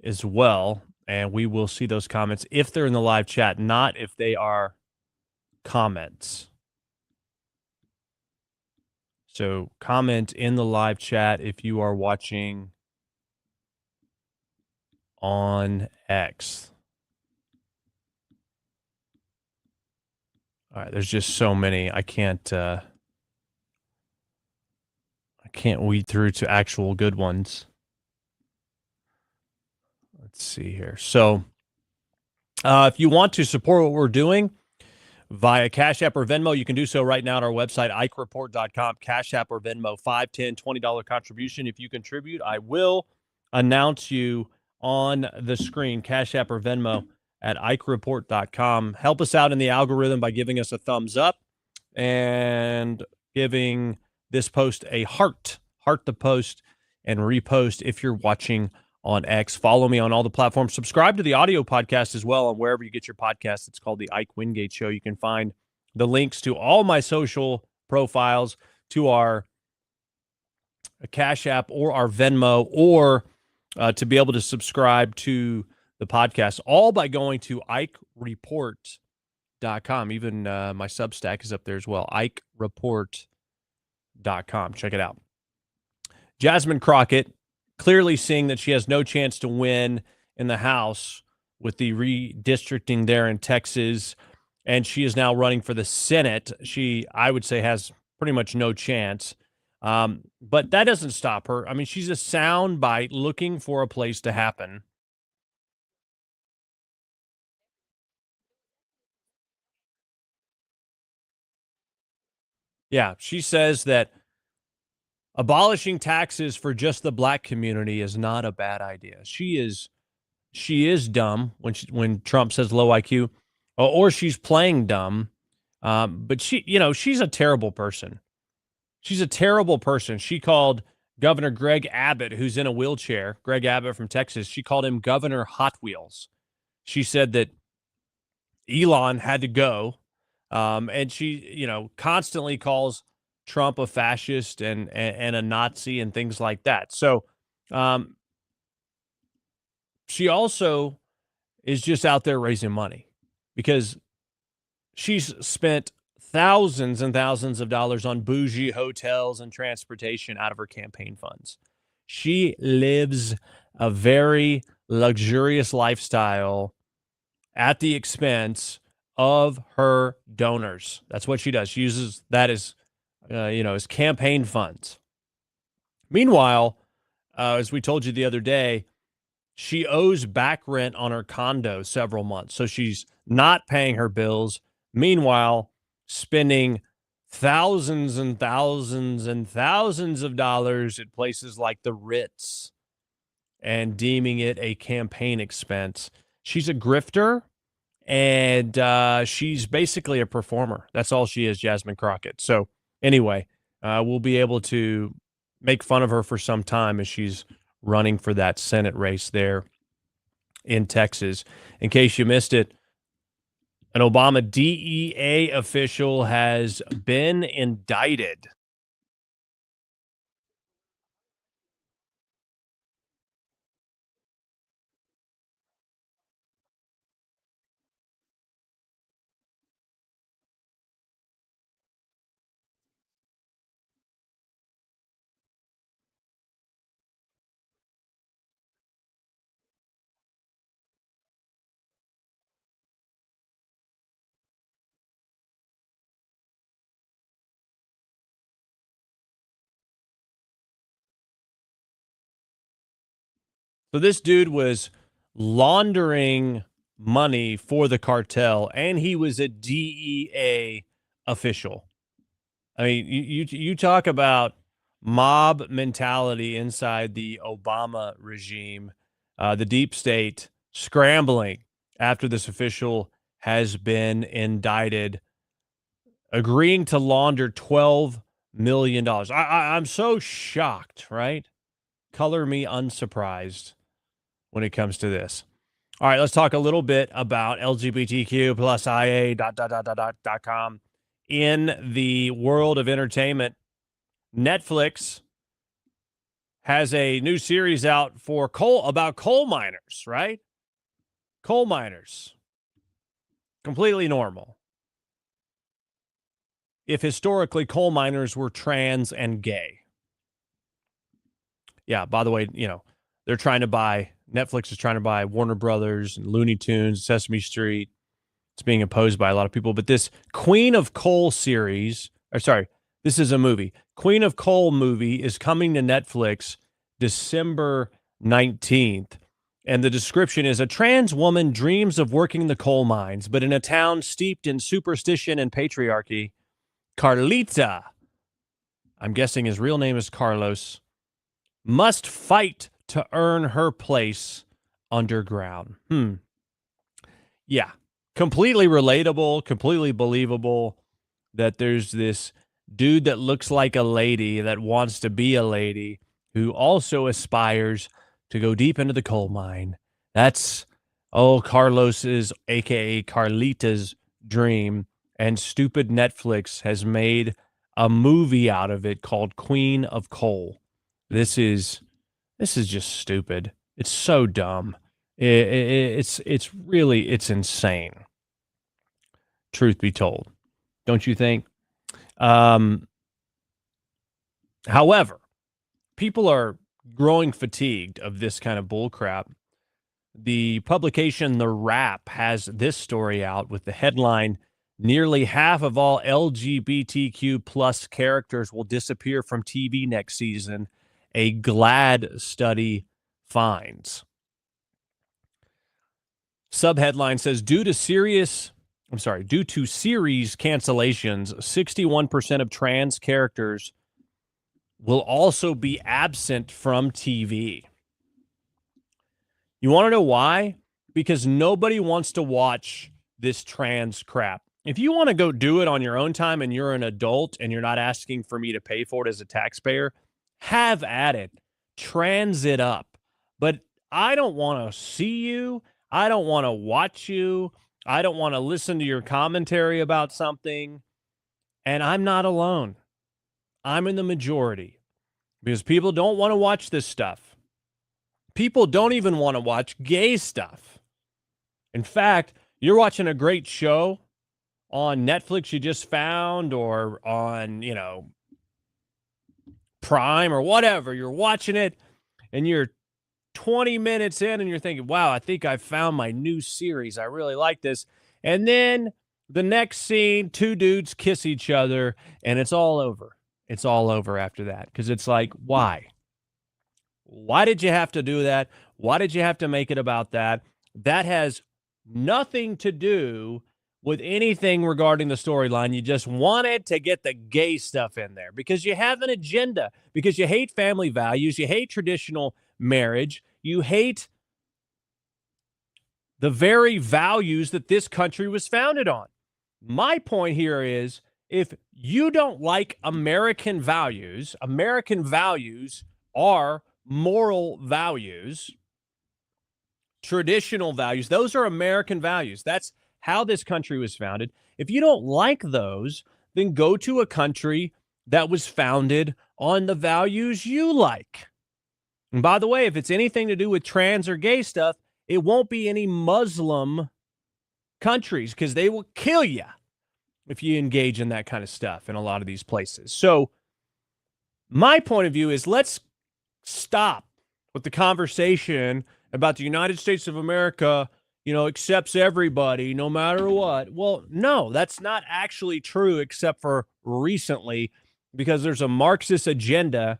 as well, and we will see those comments if they're in the live chat, not if they are comments. So comment in the live chat if you are watching on X. All right, there's just so many. I can't can't weed through to actual good ones. Let's see here. So if you want to support what we're doing via Cash App or Venmo, you can do so right now at our website, IkeReport.com. Cash App or Venmo, $5, $10, $20 contribution. If you contribute, I will announce you on the screen, Cash App or Venmo at IkeReport.com. Help us out in the algorithm by giving us a thumbs up and giving this post a heart the post, and repost if you're watching on X. Follow me on all the platforms. Subscribe to the audio podcast as well on wherever you get your podcasts. It's called The Ike Wingate Show. You can find the links to all my social profiles, to our Cash App or our Venmo, or to be able to subscribe to the podcast, all by going to IkeReport.com. Even my Substack is up there as well, IkeReport.com. Check it out. Jasmine Crockett, clearly seeing that she has no chance to win in the House with the redistricting there in Texas, and she is now running for the Senate. She, I would say, has pretty much no chance. But that doesn't stop her. I mean, she's a soundbite looking for a place to happen. Yeah, she says that abolishing taxes for just the black community is not a bad idea. She is dumb when Trump says low IQ, or she's playing dumb. But she's a terrible person. She's a terrible person. She called Governor Greg Abbott, who's in a wheelchair, Greg Abbott from Texas, she called him Governor Hot Wheels. She said that Elon had to go. And she, constantly calls Trump a fascist and a Nazi and things like that. So she also is just out there raising money because she's spent thousands and thousands of dollars on bougie hotels and transportation out of her campaign funds. She lives a very luxurious lifestyle at the expense of her donors. That's what she does. She uses that as campaign funds. Meanwhile, as we told you the other day, she owes back rent on her condo several months. So she's not paying her bills. Meanwhile, spending thousands and thousands and thousands of dollars at places like the Ritz and deeming it a campaign expense. She's a grifter, and she's basically a performer. That's all she is, Jasmine Crockett. So anyway, we'll be able to make fun of her for some time as she's running for that Senate race there in Texas. In case you missed it, an Obama DEA official has been indicted. So this dude was laundering money for the cartel, and he was a DEA official. I mean, you talk about mob mentality inside the Obama regime, the deep state scrambling after this official has been indicted, agreeing to launder $12 million. I'm so shocked, right? Color me unsurprised when it comes to this. All right, let's talk a little bit about LGBTQ plus IA.com. In the world of entertainment, Netflix has a new series out about coal miners, right? Coal miners. Completely normal. If historically coal miners were trans and gay. Yeah, by the way, Netflix is trying to buy Warner Brothers and Looney Tunes, Sesame Street. It's being opposed by a lot of people. But this Queen of Coal series, this is a movie. Queen of Coal movie is coming to Netflix December 19th. And the description is: a trans woman dreams of working the coal mines, but in a town steeped in superstition and patriarchy, Carlita, I'm guessing his real name is Carlos, must fight to earn her place underground. Yeah, completely relatable, completely believable that there's this dude that looks like a lady that wants to be a lady who also aspires to go deep into the coal mine. That's, Carlos's, aka Carlita's, dream. And stupid Netflix has made a movie out of it called Queen of Coal. This is just stupid. It's so dumb. It's insane. Truth be told, don't you think? However, people are growing fatigued of this kind of bullcrap. The publication The Wrap has this story out with the headline: nearly half of all LGBTQ plus characters will disappear from TV next season, a GLAAD study finds. Subheadline says, due to series cancellations, 61% of trans characters will also be absent from TV. You want to know why? Because nobody wants to watch this trans crap. If you want to go do it on your own time and you're an adult and you're not asking for me to pay for it as a taxpayer, have at it. Trans it up. But I don't want to see you. I don't want to watch you. I don't want to listen to your commentary about something. And I'm not alone. I'm in the majority because people don't want to watch this stuff. People don't even want to watch gay stuff. In fact, you're watching a great show on Netflix you just found, or on, Prime or whatever. You're watching it and you're 20 minutes in and you're thinking, wow, I think I found my new series. I really like this. And then the next scene, two dudes kiss each other and it's all over. It's all over after that. Because it's like, why? Why did you have to do that? Why did you have to make it about that? That has nothing to do with anything regarding the storyline. You just wanted to get the gay stuff in there because you have an agenda, because you hate family values, you hate traditional marriage, you hate the very values that this country was founded on. My point here is, if you don't like American values are moral values, traditional values. Those are American values. That's how this country was founded. If you don't like those, then go to a country that was founded on the values you like. And by the way, if it's anything to do with trans or gay stuff, it won't be any Muslim countries, because they will kill you if you engage in that kind of stuff in a lot of these places. So my point of view is, let's stop with the conversation about the United States of America, accepts everybody no matter what. Well, no, that's not actually true, except for recently, because there's a Marxist agenda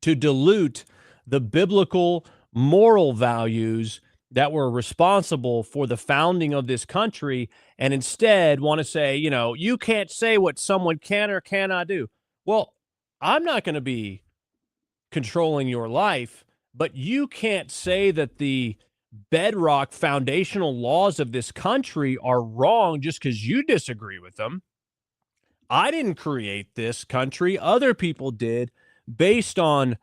to dilute the biblical moral values that were responsible for the founding of this country, and instead want to say, you can't say what someone can or cannot do. Well, I'm not going to be controlling your life, but you can't say that the bedrock foundational laws of this country are wrong just because you disagree with them. I didn't create this country. Other people did, based on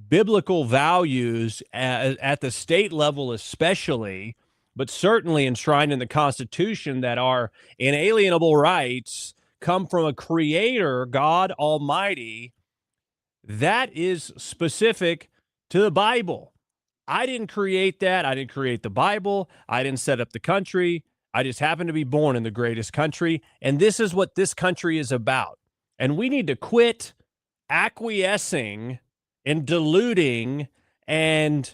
biblical values at the state level especially, but certainly enshrined in the Constitution, that our inalienable rights come from a creator, God Almighty, that is specific to the Bible. I didn't create that. I didn't create the Bible. I didn't set up the country. I just happened to be born in the greatest country. And this is what this country is about. And we need to quit acquiescing and diluting and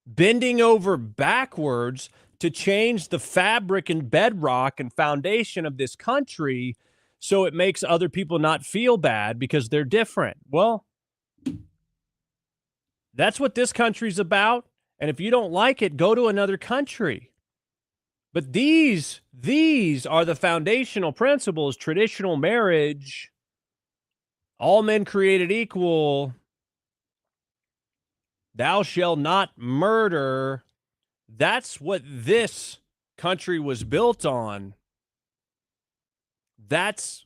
bending over backwards to change the fabric and bedrock and foundation of this country so it makes other people not feel bad because they're different. Well, that's what this country's about. And if you don't like it, go to another country. But these are the foundational principles: traditional marriage, all men created equal, thou shalt not murder. That's what this country was built on. That's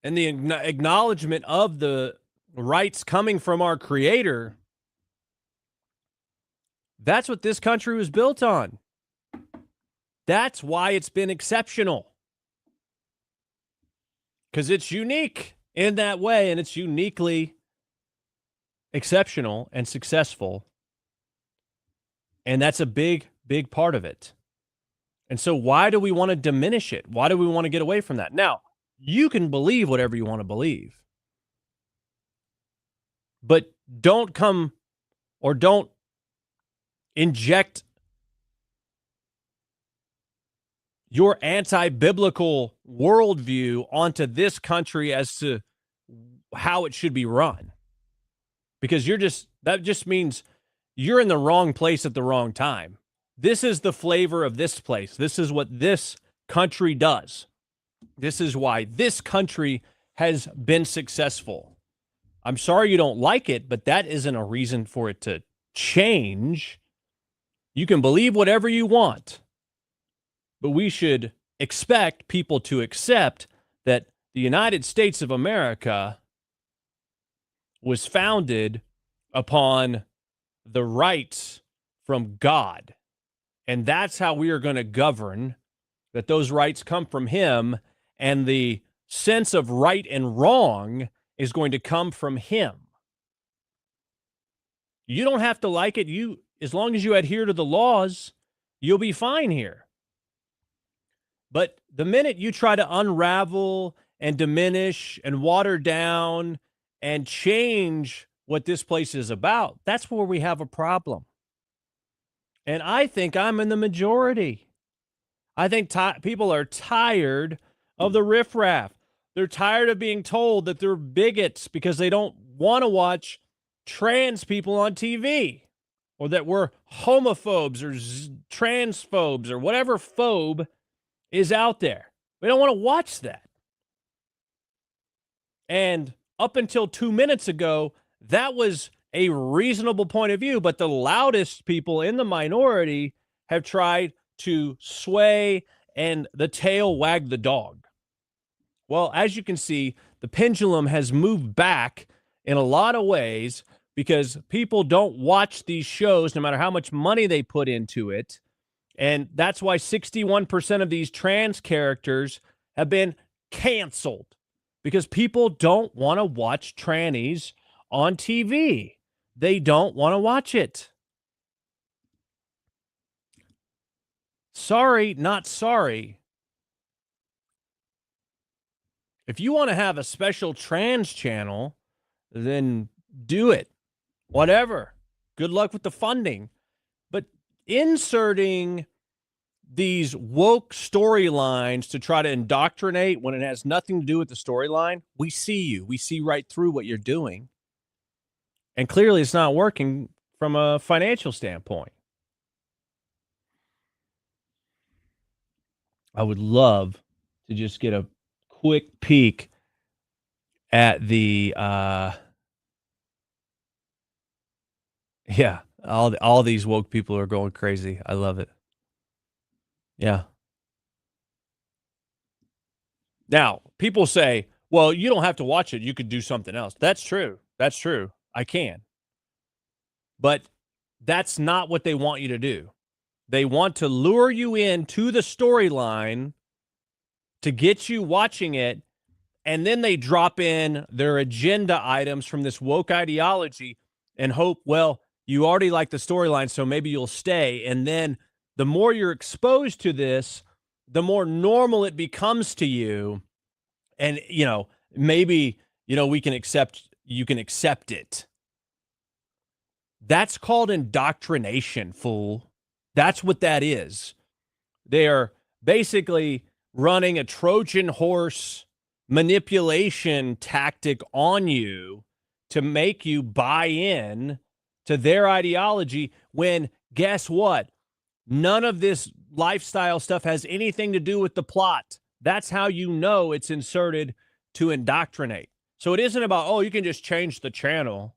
and the acknowledgement of the rights coming from our Creator. That's what this country was built on. That's why it's been exceptional. Because it's unique in that way, and it's uniquely exceptional and successful. And that's a big, big part of it. And so why do we want to diminish it? Why do we want to get away from that? Now, you can believe whatever you want to believe. But don't come or don't inject your anti-biblical worldview onto this country as to how it should be run. Because that just means you're in the wrong place at the wrong time. This is the flavor of this place. This is what this country does. This is why this country has been successful. I'm sorry you don't like it, but that isn't a reason for it to change. You can believe whatever you want, but we should expect people to accept that the United States of America was founded upon the rights from God. And that's how we are going to govern, that those rights come from Him, and the sense of right and wrong is going to come from Him. You don't have to like it. As long as you adhere to the laws, you'll be fine here. But the minute you try to unravel and diminish and water down and change what this place is about, that's where we have a problem. And I think I'm in the majority. I think people are tired of the riffraff. They're tired of being told that they're bigots because they don't want to watch trans people on TV, or that we're homophobes or transphobes or whatever phobe is out there. We don't want to watch that. And up until 2 minutes ago, that was a reasonable point of view, but the loudest people in the minority have tried to sway and the tail wag the dog. Well, as you can see, the pendulum has moved back in a lot of ways because people don't watch these shows no matter how much money they put into it. And that's why 61% of these trans characters have been canceled, because people don't want to watch trannies on TV. They don't want to watch it. Sorry, not sorry. If you want to have a special trans channel, then do it. Whatever. Good luck with the funding. But inserting these woke storylines to try to indoctrinate when it has nothing to do with the storyline, we see you. We see right through what you're doing. And clearly it's not working from a financial standpoint. I would love to just get a quick peek at the all these woke people are going crazy. I love it. Yeah. Now, people say, well, you don't have to watch it. You could do something else. That's true. That's true. I can. But that's not what they want you to do. They want to lure you into the storyline to get you watching it, and then they drop in their agenda items from this woke ideology and hope, well, you already like the storyline, so maybe you'll stay. And then the more you're exposed to this, the more normal it becomes to you. And, maybe, you can accept it. That's called indoctrination, fool. That's what that is. They are basically running a Trojan horse manipulation tactic on you to make you buy in to their ideology when, guess what? None of this lifestyle stuff has anything to do with the plot. That's how you know it's inserted to indoctrinate. So it isn't about, oh, you can just change the channel.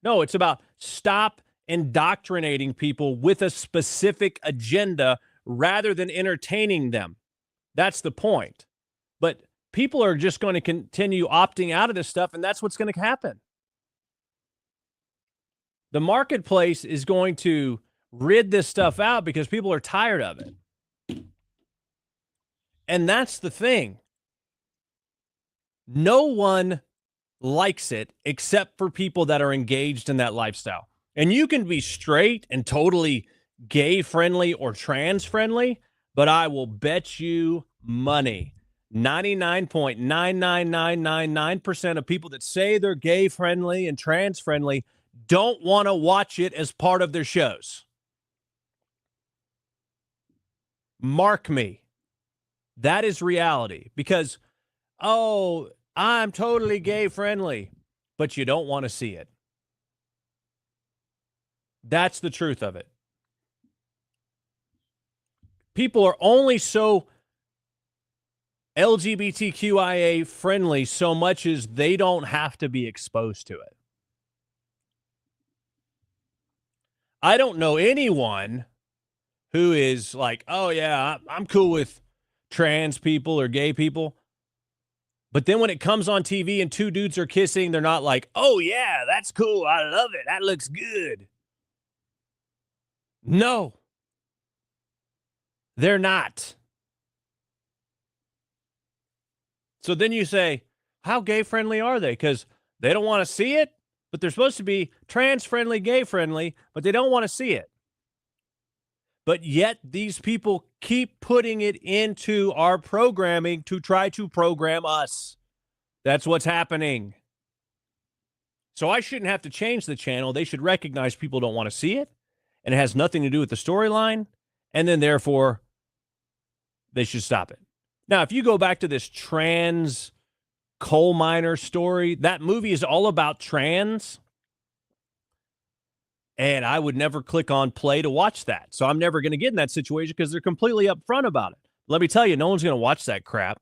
No, it's about stop indoctrinating people with a specific agenda rather than entertaining them. That's the point. But people are just going to continue opting out of this stuff, and that's what's going to happen. The marketplace is going to rid this stuff out because people are tired of it. And that's the thing. No one likes it except for people that are engaged in that lifestyle. And you can be straight and totally gay friendly or trans friendly, but I will bet you money 99.99999% of people that say they're gay friendly and trans friendly don't want to watch it as part of their shows. Mark me. That is reality. Because, oh, I'm totally gay friendly, but you don't want to see it. That's the truth of it. People are only so LGBTQIA friendly so much as they don't have to be exposed to it. I don't know anyone who is like, oh, yeah, I'm cool with trans people or gay people. But then when it comes on TV and two dudes are kissing, they're not like, oh, yeah, that's cool. I love it. That looks good. No, they're not. So then you say, how gay friendly are they? Because they don't want to see it, but they're supposed to be trans friendly, gay friendly, but they don't want to see it. But yet these people keep putting it into our programming to try to program us. That's what's happening. So I shouldn't have to change the channel. They should recognize people don't want to see it, and it has nothing to do with the storyline, and then therefore they should stop it. Now, if you go back to this trans coal miner story, that movie is all about trans. And I would never click on play to watch that. So I'm never going to get in that situation because they're completely upfront about it. Let me tell you, no one's going to watch that crap.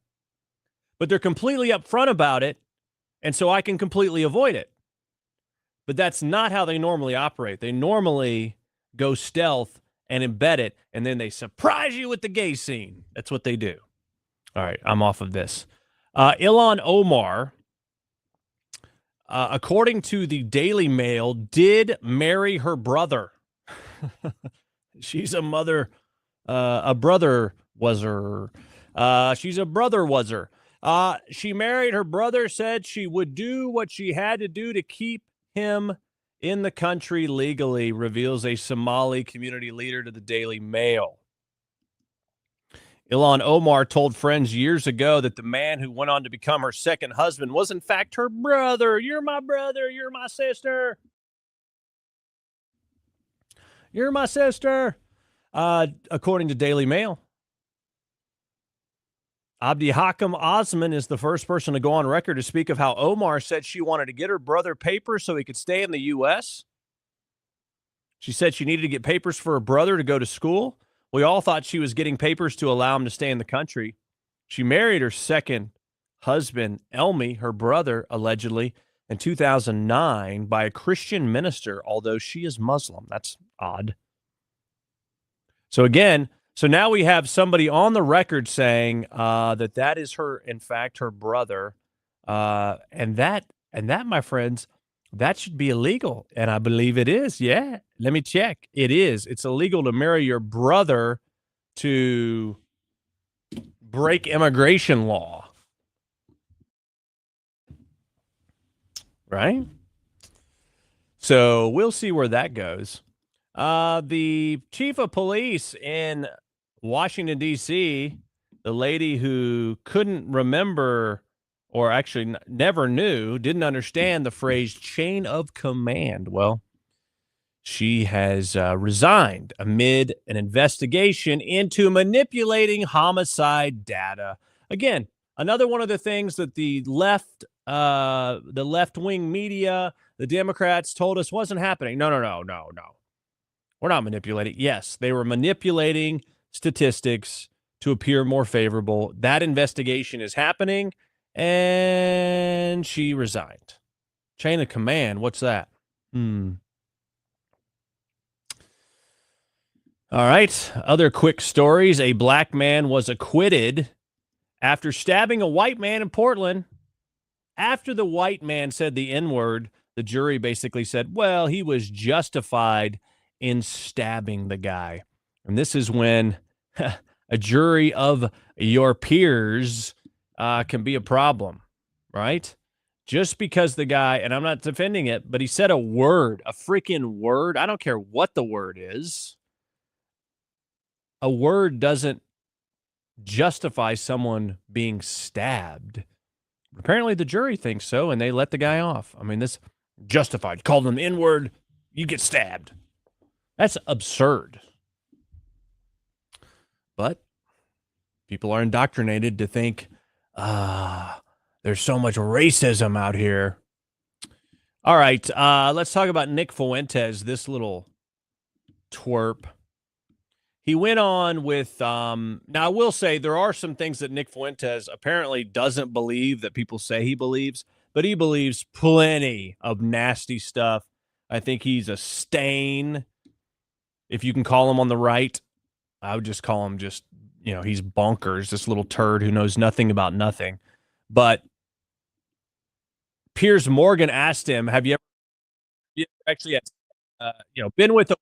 But they're completely upfront about it, and so I can completely avoid it. But that's not how they normally operate. They normally go stealth and embed it, and then they surprise you with the gay scene. That's what they do. All right, I'm off of this. Ilhan Omar, according to the Daily Mail, did marry her brother. She's a mother, a brother was her. She's a brother was her. She married her brother, said she would do what she had to do to keep him in the country legally, reveals a Somali community leader to the Daily Mail. Ilhan Omar told friends years ago that the man who went on to become her second husband was in fact her brother. You're my brother. You're my sister. You're my sister. According to Daily Mail. Abdi Hakim Osman is the first person to go on record to speak of how Omar said she wanted to get her brother papers so he could stay in the U.S. She said she needed to get papers for her brother to go to school. We all thought she was getting papers to allow him to stay in the country. She married her second husband, Elmi, her brother, allegedly, in 2009 by a Christian minister, although she is Muslim. That's odd. So again, so now we have somebody on the record saying that is her, in fact, her brother. And that, my friends, that should be illegal. And I believe it is. Yeah. Let me check. It is. It's illegal to marry your brother to break immigration law. Right? So we'll see where that goes. The chief of police in Washington, D.C., the lady who couldn't remember or actually never knew, didn't understand the phrase chain of command. Well, She has resigned amid an investigation into manipulating homicide data. Again, another one of the things that the left-wing media, the Democrats told us wasn't happening. No. We're not manipulating. Yes, they were manipulating statistics to appear more favorable. That investigation is happening, and she resigned. Chain of command, what's that? All right, other quick stories. A black man was acquitted after stabbing a white man in Portland. After the white man said the N-word, the jury basically said, well, he was justified in stabbing the guy. And this is when a jury of your peers can be a problem, right? Just because the guy, and I'm not defending it, but he said a word, a freaking word. I don't care what the word is. A word doesn't justify someone being stabbed. Apparently the jury thinks so, and they let the guy off. I mean, this justified. Called him N-word, you get stabbed. That's absurd. But people are indoctrinated to think, there's so much racism out here. All right, let's talk about Nick Fuentes, this little twerp. He went on with, now I will say there are some things that Nick Fuentes apparently doesn't believe that people say he believes, but he believes plenty of nasty stuff. I think he's a stain. If you can call him on the right, I would just call him just, he's bonkers, this little turd who knows nothing about nothing. But Piers Morgan asked him, have you ever actually been with a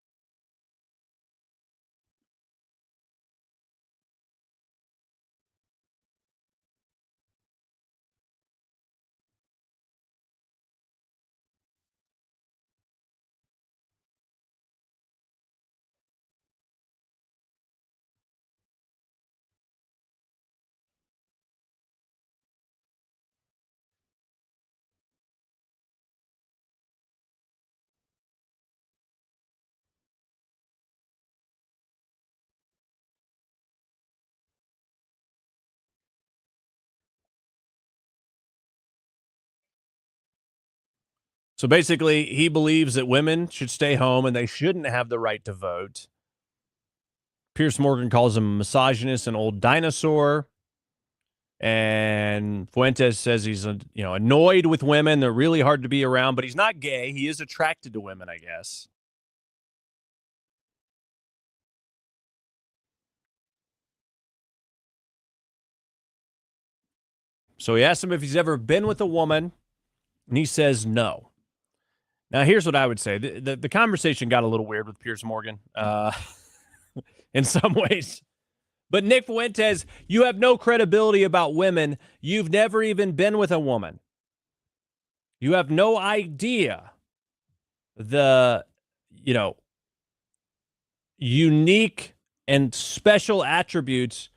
So basically, he believes that women should stay home and they shouldn't have the right to vote. Piers Morgan calls him a misogynist, an old dinosaur. And Fuentes says he's annoyed with women. They're really hard to be around, but he's not gay. He is attracted to women, I guess. So he asked him if he's ever been with a woman, and he says no. Now, here's what I would say. The conversation got a little weird with Piers Morgan in some ways. But Nick Fuentes, you have no credibility about women. You've never even been with a woman. You have no idea the, unique and special attributes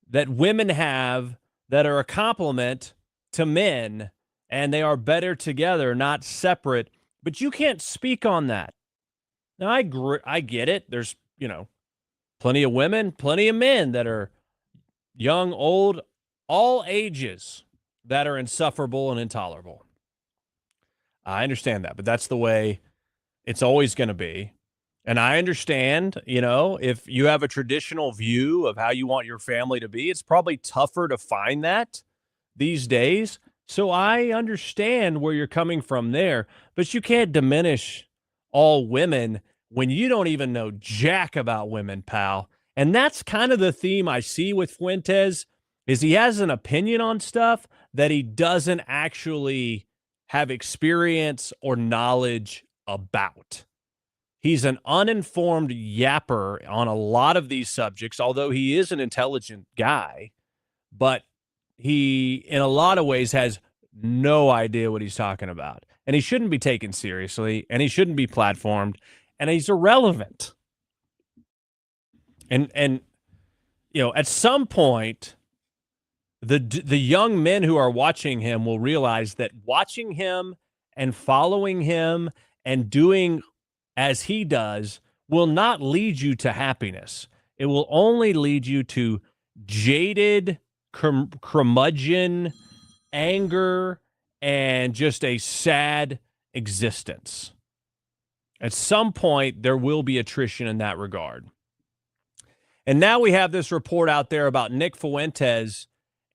that women have that are a complement to men, and they are better together, not separate. But you can't speak on that. Now, I get it. There's, plenty of women, plenty of men that are young, old, all ages that are insufferable and intolerable. I understand that, but that's the way it's always going to be. And I understand, if you have a traditional view of how you want your family to be, it's probably tougher to find that these days. So I understand where you're coming from there, but you can't diminish all women when you don't even know jack about women, pal. And that's kind of the theme I see with Fuentes, is he has an opinion on stuff that he doesn't actually have experience or knowledge about. He's an uninformed yapper on a lot of these subjects, although he is an intelligent guy, but he, in a lot of ways, has no idea what he's talking about. And he shouldn't be taken seriously, and he shouldn't be platformed, and he's irrelevant. And at some point, the young men who are watching him will realize that watching him and following him and doing as he does will not lead you to happiness. It will only lead you to jaded, curmudgeon, anger, and just a sad existence. At some point, there will be attrition in that regard. And now we have this report out there about Nick Fuentes,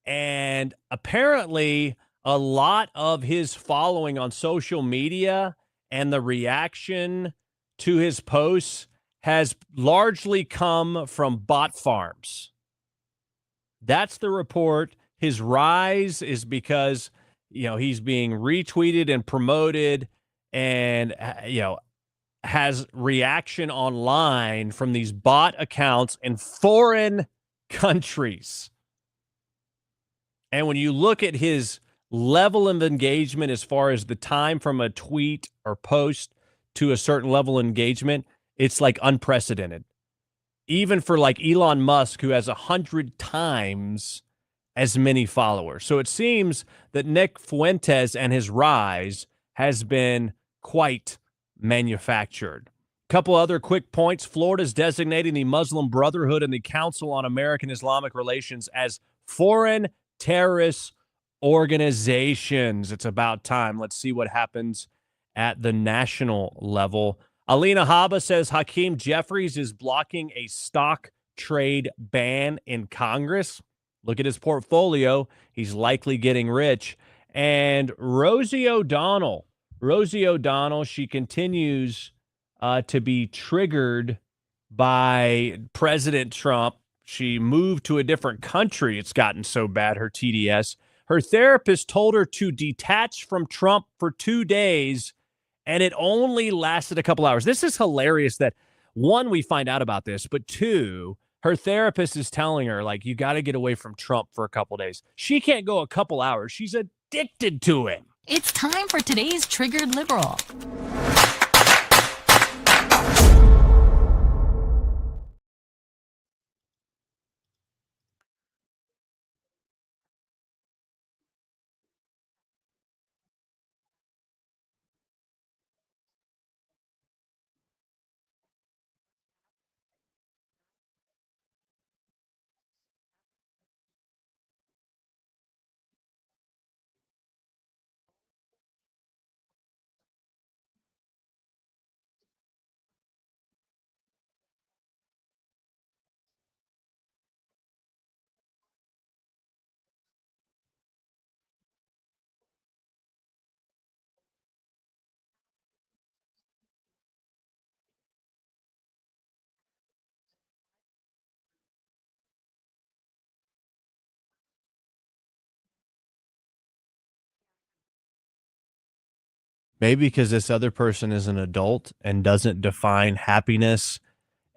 and apparently a lot of his following on social media and the reaction to his posts has largely come from bot farms. That's the report. His rise is because, he's being retweeted and promoted and, has reaction online from these bot accounts in foreign countries. And when you look at his level of engagement as far as the time from a tweet or post to a certain level of engagement, it's like unprecedented. Even for like Elon Musk, who has 100 times as many followers. So it seems that Nick Fuentes and his rise has been quite manufactured. Couple other quick points. Florida's designating the Muslim Brotherhood and the Council on American Islamic Relations as foreign terrorist organizations. It's about time. Let's see what happens at the national level. Alina Habba says Hakeem Jeffries is blocking a stock trade ban in Congress. Look at his portfolio. He's likely getting rich. And Rosie O'Donnell, she continues to be triggered by President Trump. She moved to a different country. It's gotten so bad, her TDS. Her therapist told her to detach from Trump for 2 days, and it only lasted a couple hours. This is hilarious that, one, we find out about this, but two, her therapist is telling her, like, you got to get away from Trump for a couple days. She can't go a couple hours. She's addicted to him. It's time for today's Triggered Liberal. Maybe because this other person is an adult and doesn't define happiness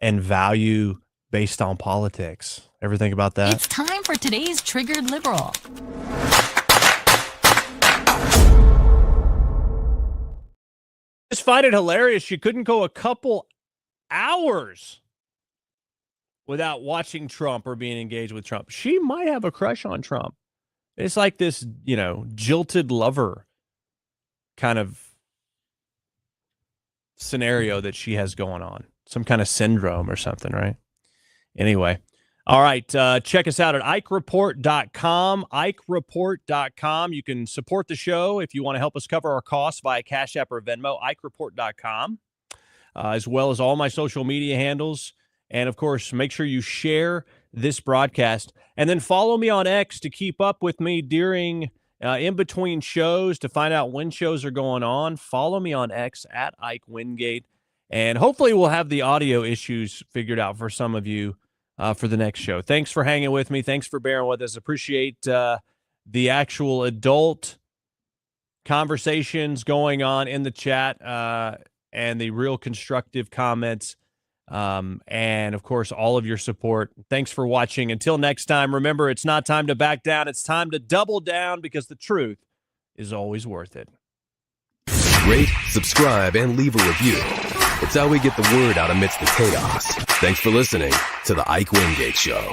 and value based on politics. Ever think about that? It's time for today's Triggered Liberal. I just find it hilarious. She couldn't go a couple hours without watching Trump or being engaged with Trump. She might have a crush on Trump. It's like this, jilted lover kind of scenario that she has going on. Some kind of syndrome or something, right? Anyway. All right. Check us out at IkeReport.com. IkeReport.com. You can support the show if you want to help us cover our costs via Cash App or Venmo. IkeReport.com. As well as all my social media handles. And, of course, make sure you share this broadcast. And then follow me on X to keep up with me during in between shows to find out when shows are going on. Follow me on X at Ike Wingate. And hopefully we'll have the audio issues figured out for some of you for the next show. Thanks for hanging with me. Thanks for bearing with us. Appreciate the actual adult conversations going on in the chat and the real constructive comments. And, of course, all of your support. Thanks for watching. Until next time, remember, it's not time to back down. It's time to double down because the truth is always worth it. Rate, subscribe, and leave a review. It's how we get the word out amidst the chaos. Thanks for listening to The Ike Wingate Show.